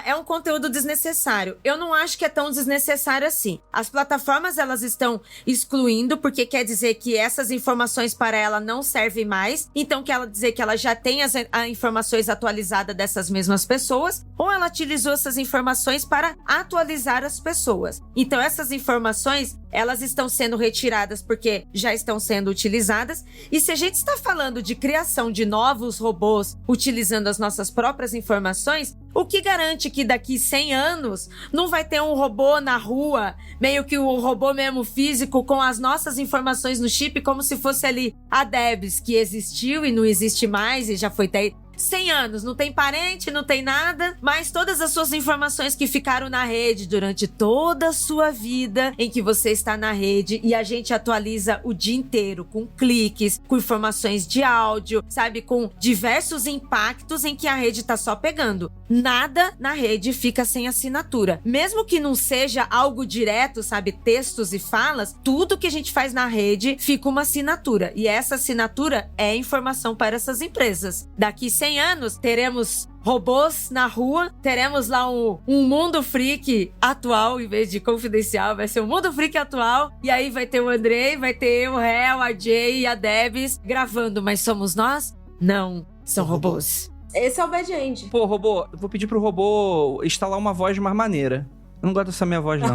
É um conteúdo desnecessário. Eu não acho que é tão desnecessário assim. As plataformas, elas estão excluindo, porque quer dizer que essas informações para ela não servem mais, então quer dizer que ela já tem as informações atualizadas dessas mesmas pessoas, ou ela utilizou essas informações para atualizar as pessoas. Então essas informações, elas estão sendo retiradas porque já estão sendo utilizadas. E se a gente está falando de criação de novos robôs utilizando as nossas próprias informações, o que garante que daqui 100 anos não vai ter um robô na rua, meio que o robô mesmo físico, com as nossas informações no chip, como se fosse ali a Debs, que existiu e não existe mais e já foi 100 anos, não tem parente, não tem nada, mas todas as suas informações que ficaram na rede durante toda a sua vida em que você está na rede, e a gente atualiza o dia inteiro com cliques, com informações de áudio, sabe, com diversos impactos em que a rede tá só pegando. Nada na rede fica sem assinatura. Mesmo que não seja algo direto, sabe, textos e falas, tudo que a gente faz na rede fica uma assinatura, e essa assinatura é informação para essas empresas. Daqui 100 anos, teremos robôs na rua, teremos lá um mundo freak atual, em vez de confidencial, vai ser um mundo freak atual, e aí vai ter o Andrei, vai ter eu, o Hel, a Jay e a Debs gravando, mas somos nós? Não, são robôs. Esse é o Bad End. Pô, robô, eu vou pedir pro robô instalar uma voz mais maneira. Eu não gosto dessa minha voz, não.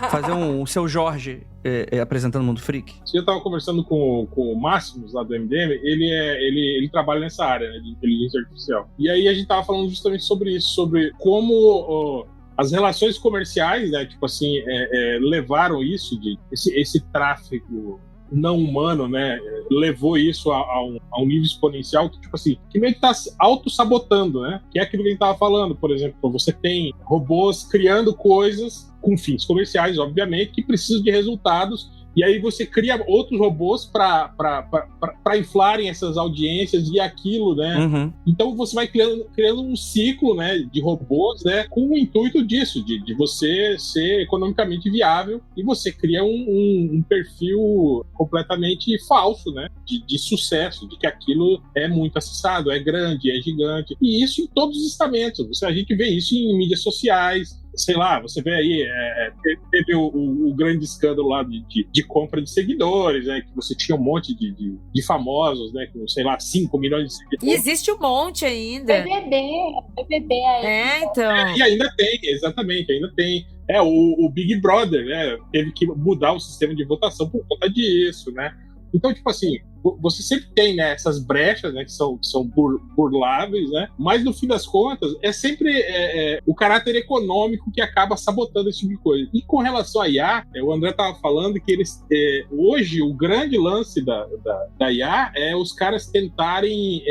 Fazer o seu Jorge apresentando o Mundo Freak. Eu estava conversando com o Máximos, lá do MDM, ele trabalha nessa área, né, de inteligência artificial. E aí a gente estava falando justamente sobre isso, sobre como as relações comerciais, né, tipo assim, levaram isso, esse tráfego não humano, né, levou isso a um nível exponencial que, tipo assim, que meio que tá auto-sabotando, né, que é aquilo que a gente tava falando, por exemplo, você tem robôs criando coisas com fins comerciais, obviamente, que precisam de resultados, e aí você cria outros robôs para inflarem essas audiências e aquilo, né? Uhum. Então você vai criando um ciclo, né, de robôs, né, com o intuito disso, de você ser economicamente viável, e você cria um perfil completamente falso, né, de sucesso, de que aquilo é muito acessado, é grande, é gigante. E isso em todos os estamentos. A gente vê isso em mídias sociais. Sei lá, você vê aí, teve o grande escândalo lá de compra de seguidores, né? Que você tinha um monte de famosos, né? Com, sei lá, 5 milhões de seguidores. E existe um monte ainda. BBB aí. Então. E ainda tem, exatamente, ainda tem. O Big Brother, né? Teve que mudar o sistema de votação por conta disso, né? Então, tipo assim, você sempre tem, né, essas brechas, né, que são burláveis, né? Mas no fim das contas, é sempre o caráter econômico que acaba sabotando esse tipo de coisa. E com relação à IA, o André estava falando que eles hoje o grande lance da IA é os caras tentarem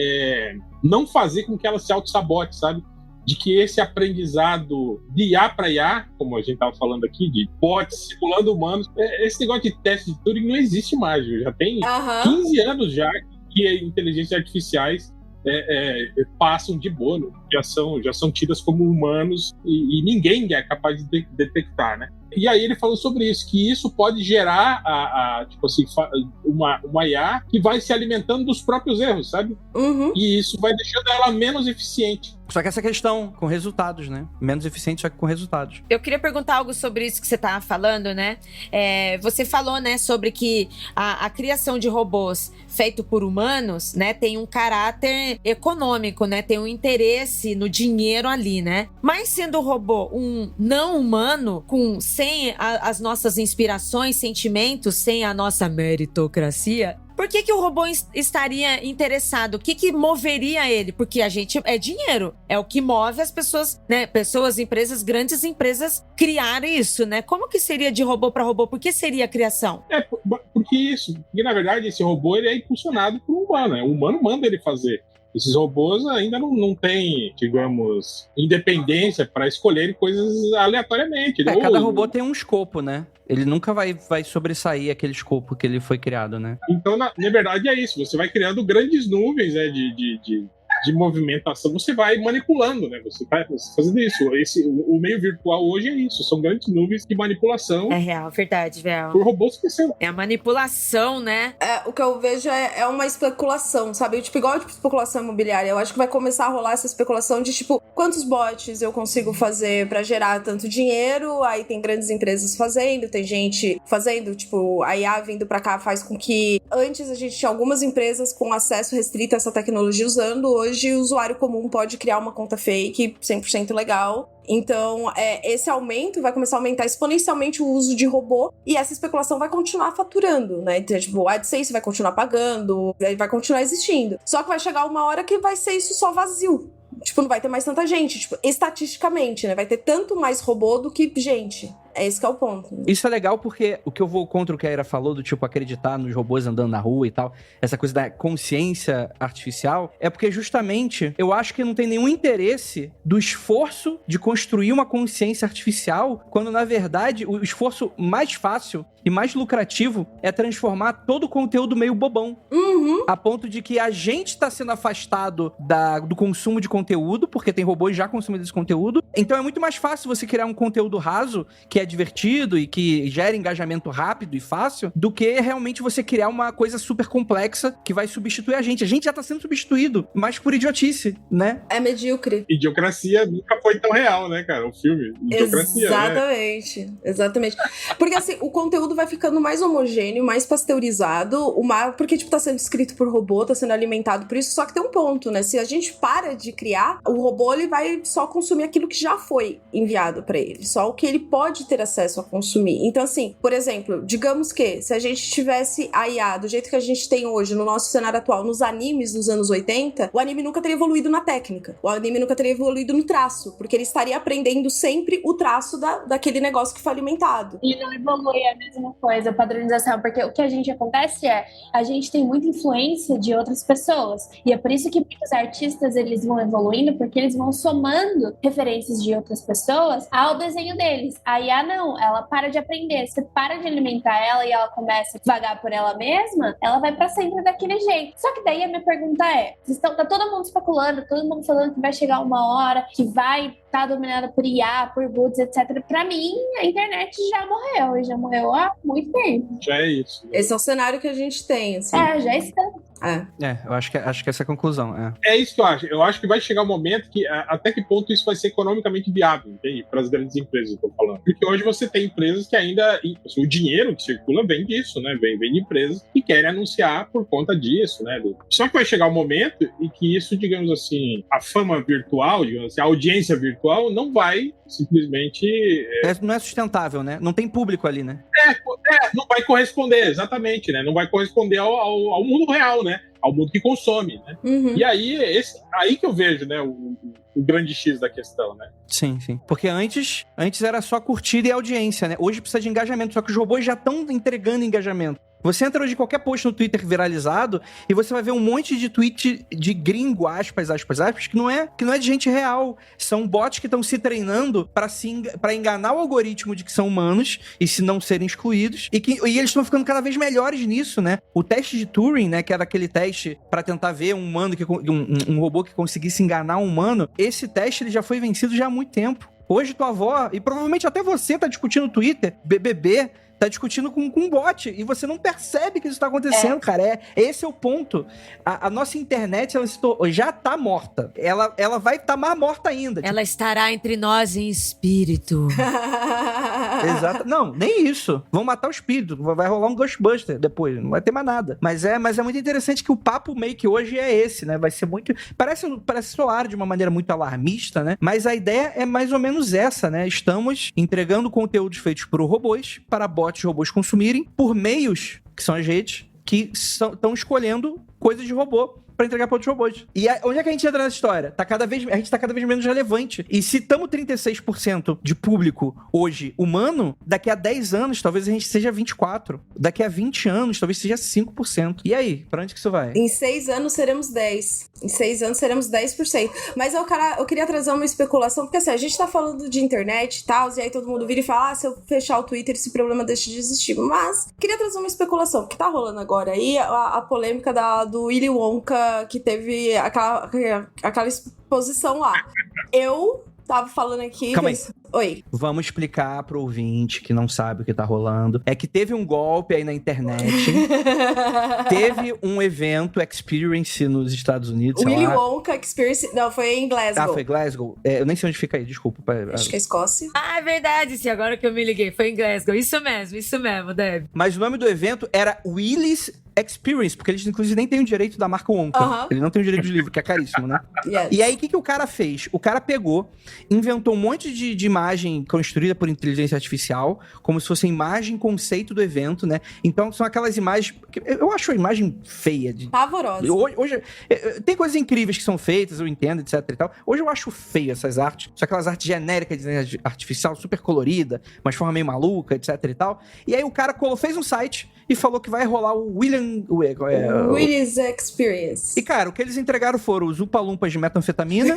não fazer com que ela se auto-sabote, sabe? De que esse aprendizado de IA para IA, como a gente estava falando aqui, de bots simulando humanos, esse negócio de teste de Turing não existe mais, viu? Já tem 15 anos já que inteligências artificiais passam de boa, né? já são tidas como humanos e ninguém é capaz de detectar, né? E aí ele falou sobre isso, que isso pode gerar tipo assim, uma IA que vai se alimentando dos próprios erros, sabe? Uhum. E isso vai deixando ela menos eficiente. Só que essa questão, com resultados, né? Menos eficiente, só que com resultados. Eu queria perguntar algo sobre isso que você estava falando, né? Você falou, né, sobre que a criação de robôs feito por humanos, né, tem um caráter econômico, né? Tem um interesse no dinheiro ali, né? Mas sendo o robô um não humano, sem as nossas inspirações, sentimentos, sem a nossa meritocracia, por que o robô estaria interessado? O que moveria ele? Porque a gente é dinheiro. É o que move as pessoas, né? Pessoas, empresas, grandes empresas criarem isso, né? Como que seria de robô para robô? Por que seria a criação? Porque na verdade esse robô ele é impulsionado por um humano, né? O humano manda ele fazer. Esses robôs ainda não têm, digamos, independência para escolherem coisas aleatoriamente. Cada robô tem um escopo, né? Ele nunca vai sobressair aquele escopo que ele foi criado, né? Então, na verdade, é isso. Você vai criando grandes nuvens, né, de movimentação, você vai manipulando, né? Você vai fazendo isso. O meio virtual hoje é isso. São grandes nuvens de manipulação. É real, verdade, real. Por robôs que são. É a manipulação, né? O que eu vejo é uma especulação, sabe? Tipo, igual de especulação imobiliária. Eu acho que vai começar a rolar essa especulação de, tipo, quantos bots eu consigo fazer pra gerar tanto dinheiro? Aí tem grandes empresas fazendo, tem gente fazendo, tipo, a IA vindo pra cá faz com que... Antes a gente tinha algumas empresas com acesso restrito a essa tecnologia usando, hoje o usuário comum pode criar uma conta fake 100% legal. Então, esse aumento vai começar a aumentar exponencialmente o uso de robô e essa especulação vai continuar faturando, né? Então, tipo, o AdSense vai continuar pagando, vai continuar existindo. Só que vai chegar uma hora que vai ser isso só vazio. Tipo, não vai ter mais tanta gente. Tipo, estatisticamente, né? Vai ter tanto mais robô do que gente. Esse que é o ponto. Né? Isso é legal porque o que eu vou contra o que a Era falou, do tipo acreditar nos robôs andando na rua e tal, essa coisa da consciência artificial, é porque justamente eu acho que não tem nenhum interesse do esforço de construir uma consciência artificial, quando na verdade o esforço mais fácil e mais lucrativo é transformar todo o conteúdo meio bobão. Uhum. A ponto de que a gente tá sendo afastado do consumo de conteúdo, porque tem robôs já consumindo esse conteúdo. Então é muito mais fácil você criar um conteúdo raso, que é divertido e que gera engajamento rápido e fácil, do que realmente você criar uma coisa super complexa que vai substituir a gente. A gente já tá sendo substituído, mas por idiotice, né? É medíocre. Idiocracia nunca foi tão real, né, cara? O filme. Idiocracia, Exatamente. né? Exatamente. Porque assim, o conteúdo tudo vai ficando mais homogêneo, mais pasteurizado, porque, tipo, tá sendo escrito por robô, tá sendo alimentado por isso, só que tem um ponto, né? Se a gente para de criar, o robô, ele vai só consumir aquilo que já foi enviado pra ele, só o que ele pode ter acesso a consumir. Então, assim, por exemplo, digamos que se a gente tivesse a IA do jeito que a gente tem hoje no nosso cenário atual, nos animes dos anos 80, o anime nunca teria evoluído na técnica, o anime nunca teria evoluído no traço, porque ele estaria aprendendo sempre o traço daquele negócio que foi alimentado. E não evolui a mesma coisa, a padronização, porque o que acontece é, a gente tem muita influência de outras pessoas, e é por isso que muitos artistas, eles vão evoluindo, porque eles vão somando referências de outras pessoas ao desenho deles. A IA não, ela para de aprender, você para de alimentar ela e ela começa a vagar por ela mesma, ela vai pra sempre daquele jeito. Só que daí a minha pergunta é, tá todo mundo especulando, todo mundo falando que vai chegar uma hora que vai estar dominada por IA, por bots, etc. Pra mim, a internet já morreu, e já morreu há muito tempo. Já é isso. Esse é o cenário que a gente tem, assim. Já estamos. Eu acho que essa é a conclusão. É isso que eu acho. Eu acho que vai chegar um momento que até que ponto isso vai ser economicamente viável, para as grandes empresas que eu tô falando. Porque hoje você tem empresas que ainda... O dinheiro que circula vem disso, né? Vem de empresas que querem anunciar por conta disso, né? Só que vai chegar um momento em que isso, digamos assim, a fama virtual, digamos assim, a audiência virtual não vai simplesmente... Não é sustentável, né? Não tem público ali, né? Não vai corresponder, exatamente, né? Não vai corresponder ao mundo real, né? Ao mundo que consome, né? Uhum. E aí, aí que eu vejo, né, o grande X da questão, né? Sim. Porque antes era só curtida e audiência, né? Hoje precisa de engajamento, só que os robôs já estão entregando engajamento. Você entra hoje em qualquer post no Twitter viralizado e você vai ver um monte de tweet de gringo, aspas, que não é de gente real. São bots que estão se treinando pra enganar o algoritmo de que são humanos e se não serem excluídos. E eles estão ficando cada vez melhores nisso, né? O teste de Turing, né? Que era aquele teste pra tentar ver um humano, um robô que conseguisse enganar um humano. Esse teste ele já foi vencido já há muito tempo. Hoje tua avó, e provavelmente até você tá discutindo no Twitter, BBB, tá discutindo com um bot, e você não percebe que isso tá acontecendo, cara. Esse é o ponto. A nossa internet, ela já tá morta. Ela vai estar mais morta ainda. Ela estará entre nós em espírito. Exato. Não, nem isso. Vão matar o espírito. Vai rolar um Ghostbuster depois. Não vai ter mais nada. Mas é muito interessante que o papo meio que hoje é esse, né? Vai ser muito... Parece soar de uma maneira muito alarmista, né? Mas a ideia é mais ou menos essa, né? Estamos entregando conteúdos feitos por robôs para bots robôs consumirem por meios, que são as redes, que estão escolhendo coisas de robô pra entregar para outros robôs. E onde é que a gente entra nessa história? A gente tá cada vez menos relevante. E se estamos 36% de público hoje humano, daqui a 10 anos, talvez a gente seja 24%. Daqui a 20 anos, talvez seja 5%. E aí? Pra onde que isso vai? Em 6 anos, seremos 10%. Em 6 anos, seremos 10%. Mas eu queria trazer uma especulação, porque assim, a gente tá falando de internet e tal, e aí todo mundo vira e fala, se eu fechar o Twitter, esse problema deixa de existir. Mas, queria trazer uma especulação, porque tá rolando agora aí a polêmica do Willy Wonka, que teve aquela exposição lá. Eu tava falando aqui... Calma aí. Oi. Vamos explicar pro ouvinte que não sabe o que tá rolando. É que teve um golpe aí na internet. Teve um evento, Experience, nos Estados Unidos. Willy Wonka Experience... Não, foi em Glasgow. Ah, foi Glasgow? Eu nem sei onde fica aí, desculpa. Acho que é Escócia. Ah, é verdade, sim. Agora que eu me liguei. Foi em Glasgow. Isso mesmo, Deb. Mas o nome do evento era Willy's Experience, porque eles, inclusive, nem têm o direito da marca Wonka. Uhum. Ele não tem o direito de livro, que é caríssimo, né? Yes. E aí, o que o cara fez? O cara pegou, inventou um monte de imagem construída por inteligência artificial, como se fosse a imagem conceito do evento, né? Então, são aquelas imagens... Eu acho a imagem feia. Pavorosa. Hoje tem coisas incríveis que são feitas, eu entendo, etc e tal. Hoje eu acho feio essas artes. São aquelas artes genéricas de inteligência artificial, super colorida, mas de forma meio maluca, etc e tal. E aí o cara fez um site e falou que vai rolar o Willy's Experience. E, cara, o que eles entregaram foram os Upa-Lumpas de metanfetamina.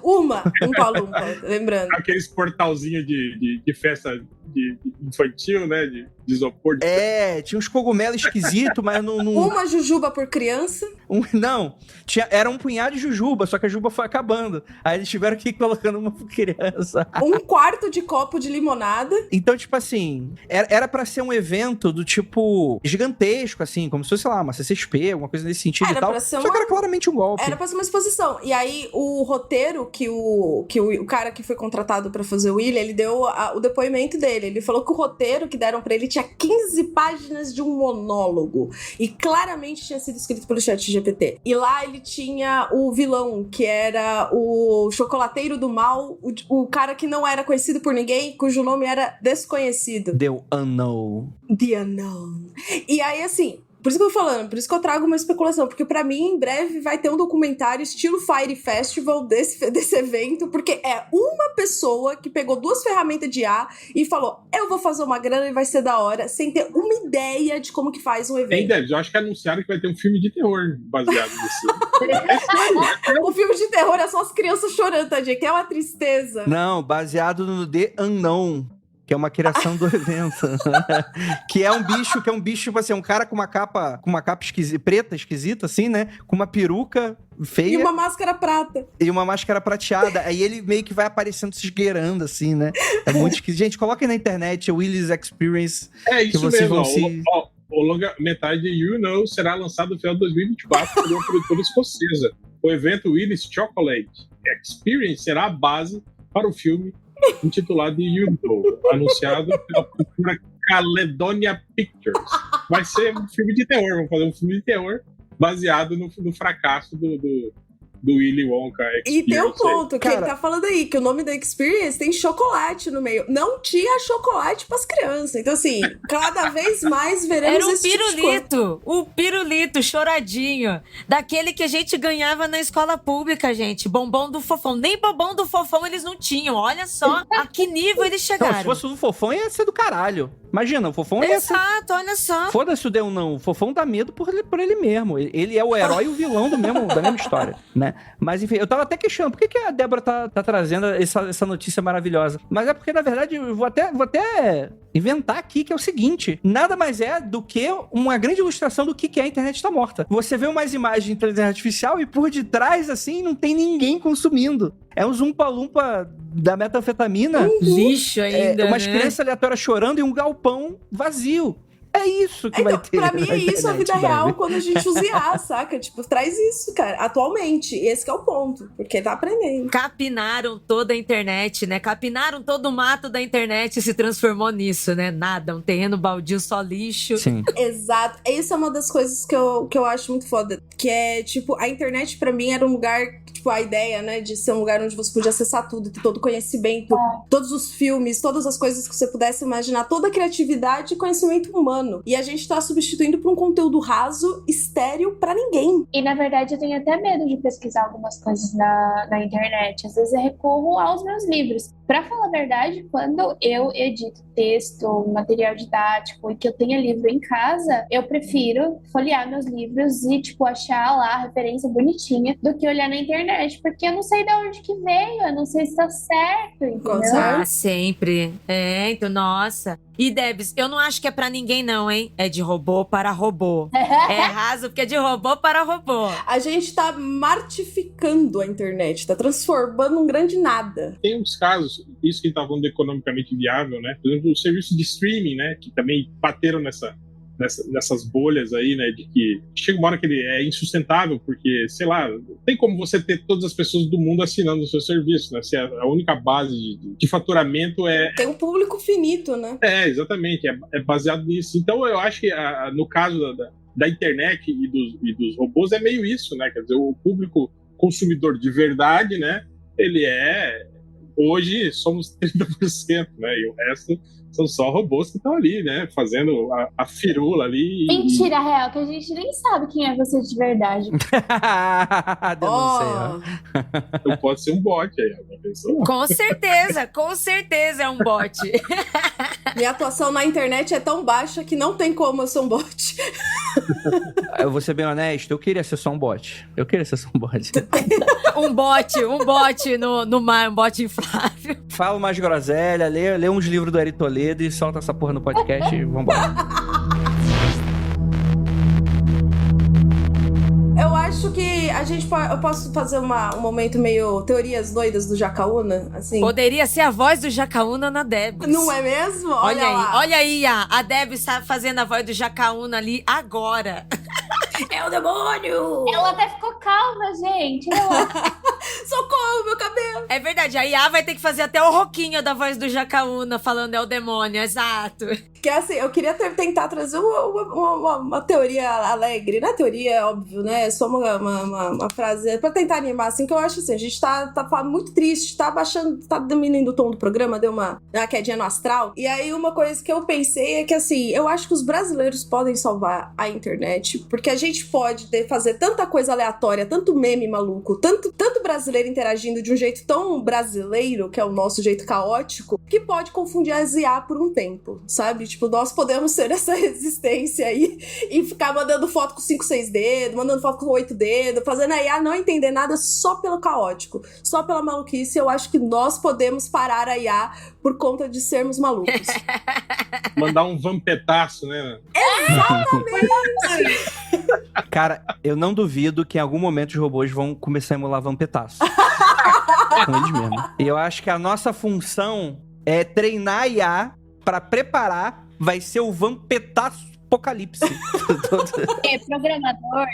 Umpa-Lumpa, lembrando. Aqueles portalzinhos de festa de infantil, né? De isopor. Tinha uns cogumelos esquisitos, mas não... Uma jujuba por criança. Era um punhado de jujuba, só que a jujuba foi acabando. Aí eles tiveram que ir colocando uma por criança. 1/4 de copo de limonada. Então, tipo assim, era pra ser um evento do tipo gigantesco, assim, como se fosse, sei lá, uma CCXP, alguma coisa nesse sentido e tal. Só que era claramente um golpe. Era pra ser uma exposição. E aí, o roteiro que o cara que foi contratado pra fazer o Willy, ele deu o depoimento dele. dele. Ele falou que o roteiro que deram pra ele tinha 15 páginas de um monólogo. E claramente tinha sido escrito pelo ChatGPT. E lá ele tinha o vilão, que era o chocolateiro do mal, o cara que não era conhecido por ninguém, cujo nome era desconhecido. The Unknown. The Unknown. E aí, assim, por isso que eu tô falando, por isso que eu trago uma especulação, porque pra mim, em breve, vai ter um documentário estilo Fire Festival desse evento, porque é uma pessoa que pegou 2 ferramentas de IA e falou, eu vou fazer uma grana e vai ser da hora, sem ter uma ideia de como que faz um evento. Debs, eu acho que anunciaram que vai ter um filme de terror baseado nisso. O filme de terror é só as crianças chorando, tadinha, que é uma tristeza. Não, baseado no The Unknown, que é uma criação do evento. que é um bicho, tipo assim, um cara com uma capa preta, esquisita, assim, né? Com uma peruca feia. E uma máscara prata. E uma máscara prateada. Aí ele meio que vai aparecendo, se esgueirando, assim, né? É muito esquisito. Gente, coloquem na internet o Willy's Experience. É isso que vocês mesmo. vão O longa-metragem de You Know será lançado no final de 2024 por uma produtora escocesa. O evento Willy's Chocolate Experience será a base para o filme intitulado You Know, anunciado pela produtora Caledonia Pictures. Vai ser um filme de terror, vamos fazer um filme de terror baseado no fracasso do Willy Wonka Experience. E tem um ponto, que Cara, ele tá falando aí, que o nome da Experience tem chocolate no meio. Não tinha chocolate pras crianças. Então, assim, cada vez mais veremos Era um esse tipo de coisa. pirulito, o pirulito choradinho, daquele que a gente ganhava na escola pública, gente. Bombom do Fofão. Nem bombom do Fofão eles não tinham. Olha só a que nível eles Não, chegaram. se fosse o Fofão, ia ser do caralho. Imagina, o Fofão ia ser... Exato, olha só. Foda-se o Deu não. O Fofão dá medo por ele mesmo. Ele é o herói e o vilão da mesma história, né? Mas, enfim, eu tava até questionando por que a Débora tá trazendo essa notícia maravilhosa. Mas é porque, na verdade, eu vou até inventar aqui, que é o seguinte. Nada mais é do que uma grande ilustração do que a internet tá morta. Você vê umas imagens de inteligência artificial e por detrás, assim, não tem ninguém consumindo. É um zumpa-lumpa da metanfetamina. Lixo ainda, Umas né? crianças aleatórias chorando e um galpão vazio. É isso que vai Então, ter. pra mim é isso a internet, vida real brother. quando a gente usa IA, saca? Tipo, traz isso, cara, atualmente. E esse que é o ponto, porque tá aprendendo. Capinaram toda a internet, né? Capinaram todo o mato da internet e se transformou nisso, né? Nada, um terreno baldio, só lixo. Sim. Exato. Isso é uma das coisas que eu acho muito foda. Que é, tipo, a internet pra mim era um lugar, tipo, a ideia, né, de ser um lugar onde você podia acessar tudo, ter todo o conhecimento, todos os filmes, todas as coisas que você pudesse imaginar, toda a criatividade e conhecimento humano. E a gente tá substituindo por um conteúdo raso, estéril pra ninguém. E, na verdade, eu tenho até medo de pesquisar algumas coisas na internet. Às vezes eu recorro aos meus livros. Pra falar a verdade, quando eu edito texto, material didático e que eu tenha livro em casa, eu prefiro folhear meus livros e, tipo, achar lá a referência bonitinha do que olhar na internet, porque eu não sei de onde que veio, eu não sei se tá certo, entendeu? Ah, sempre. É, então, nossa. E, Debs, eu não acho que é pra ninguém não, hein? É de robô para robô. É raso porque é de robô para robô. A gente tá martificando a internet, tá transformando um grande nada. Tem uns casos, isso que a gente tá falando do economicamente viável, né? Por exemplo, o serviço de streaming, né? Que também bateram nessas bolhas aí, né? De que chega uma hora que ele é insustentável, porque, sei lá, não tem como você ter todas as pessoas do mundo assinando o seu serviço, né? Se a única base de faturamento é... Tem um público finito, né? É, exatamente, é baseado nisso. Então eu acho que no caso da internet e dos robôs é meio isso, né? Quer dizer, o público consumidor de verdade, né? Ele é... Hoje somos 30%, né? E o resto são só robôs que estão ali, né? Fazendo a firula ali. Mentira real, que a gente nem sabe quem é você de verdade. Denunciei, Então pode ser um bot aí, uma pessoa. Com certeza é um bot. Minha atuação na internet é tão baixa que não tem como eu ser um bot. Eu vou ser bem honesto, eu queria ser só um bot. um bot no mar, um bot inflável. Fala mais groselha, lê uns livros do Eri Toledo e solta essa porra no podcast e vambora. Eu acho que eu posso fazer um momento meio teorias doidas do Jacaúna, assim. Poderia ser a voz do Jacaúna na Debs. Não é mesmo? Olha aí, a Debs está fazendo a voz do Jacaúna ali agora. É o demônio! Ela até ficou calma, gente. Socorro! não, meu cabelo. É verdade, a IA vai ter que fazer até o roquinho da voz do Jacaúna falando é o demônio, exato. Que assim, eu queria tentar trazer uma teoria alegre. Não é teoria, é óbvio, né? É só uma frase pra tentar animar, assim, que eu acho assim, a gente tá muito triste, tá diminuindo o tom do programa, deu uma quedinha no astral. E aí uma coisa que eu pensei é que assim, eu acho que os brasileiros podem salvar a internet, porque a gente pode fazer tanta coisa aleatória, tanto meme maluco, tanto brasileiro interagindo de um jeito tão brasileiro, que é o nosso jeito caótico, que pode confundir a IA por um tempo, sabe? Tipo, nós podemos ser essa resistência aí e ficar mandando foto com 5, 6 dedos, mandando foto com 8 dedos, fazendo a IA não entender nada só pelo caótico, só pela maluquice. Eu acho que nós podemos parar a IA por conta de sermos malucos. Mandar um vampetaço, né? Exatamente! Cara, eu não duvido que em algum momento os robôs vão começar a emular vampetaço. Com eles mesmos. E eu acho que a nossa função é treinar a IA pra preparar, vai ser o vampetaço apocalipse. Programador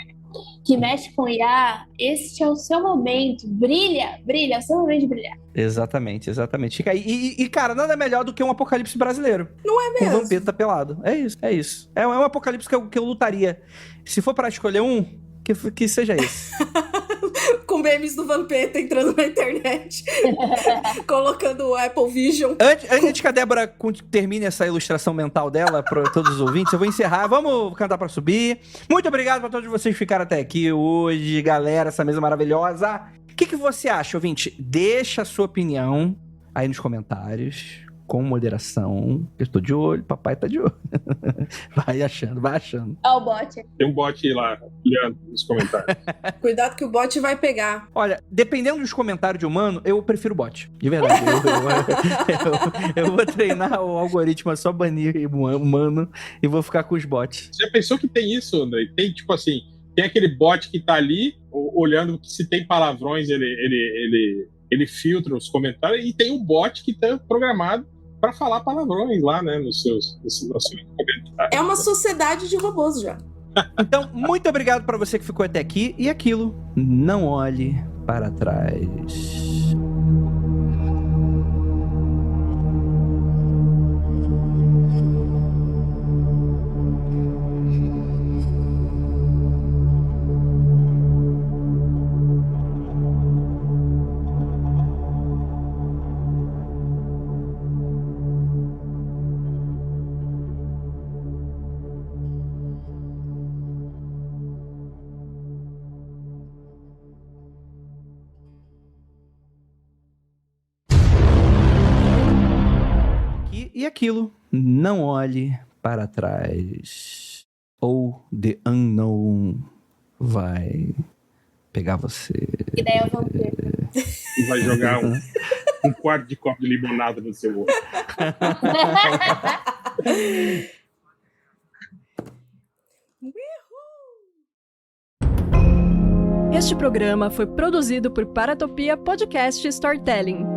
que mexe com IA, este é o seu momento. Brilha, é o seu momento de brilhar. Exatamente. E, cara, nada melhor do que um apocalipse brasileiro. Não é mesmo? Com vampeta pelado. É isso. É um apocalipse que eu lutaria. Se for pra escolher um, que seja esse. Com memes do Vampeta entrando na internet. Colocando o Apple Vision. Antes que a Débora termine essa ilustração mental dela para todos os ouvintes, eu vou encerrar. Vamos cantar pra subir. Muito obrigado pra todos vocês que ficaram até aqui hoje, galera, essa mesa maravilhosa. O que você acha, ouvinte? Deixa a sua opinião aí nos comentários, com moderação. Eu estou de olho, papai tá de olho. Vai achando. Ó, o bot. Tem um bot lá, olhando nos comentários. Cuidado que o bot vai pegar. Olha, dependendo dos comentários de humano, eu prefiro bot. De verdade. Eu vou treinar o algoritmo a só banir humano e vou ficar com os bots. Você já pensou que tem isso, André? Tem, tipo assim, tem aquele bot que tá ali, olhando se tem palavrões, ele filtra os comentários, e tem um bot que tá programado pra falar palavrões lá, né, nos seus comentários. É uma sociedade de robôs já. Então, muito obrigado pra você que ficou até aqui. E aquilo, não olhe para trás. E aquilo, não olhe para trás. Ou The Unknown vai pegar você. E daí é o vampiro. E vai jogar um quarto de copo de limonada no seu olho. Este programa foi produzido por Paratopia Podcast Storytelling.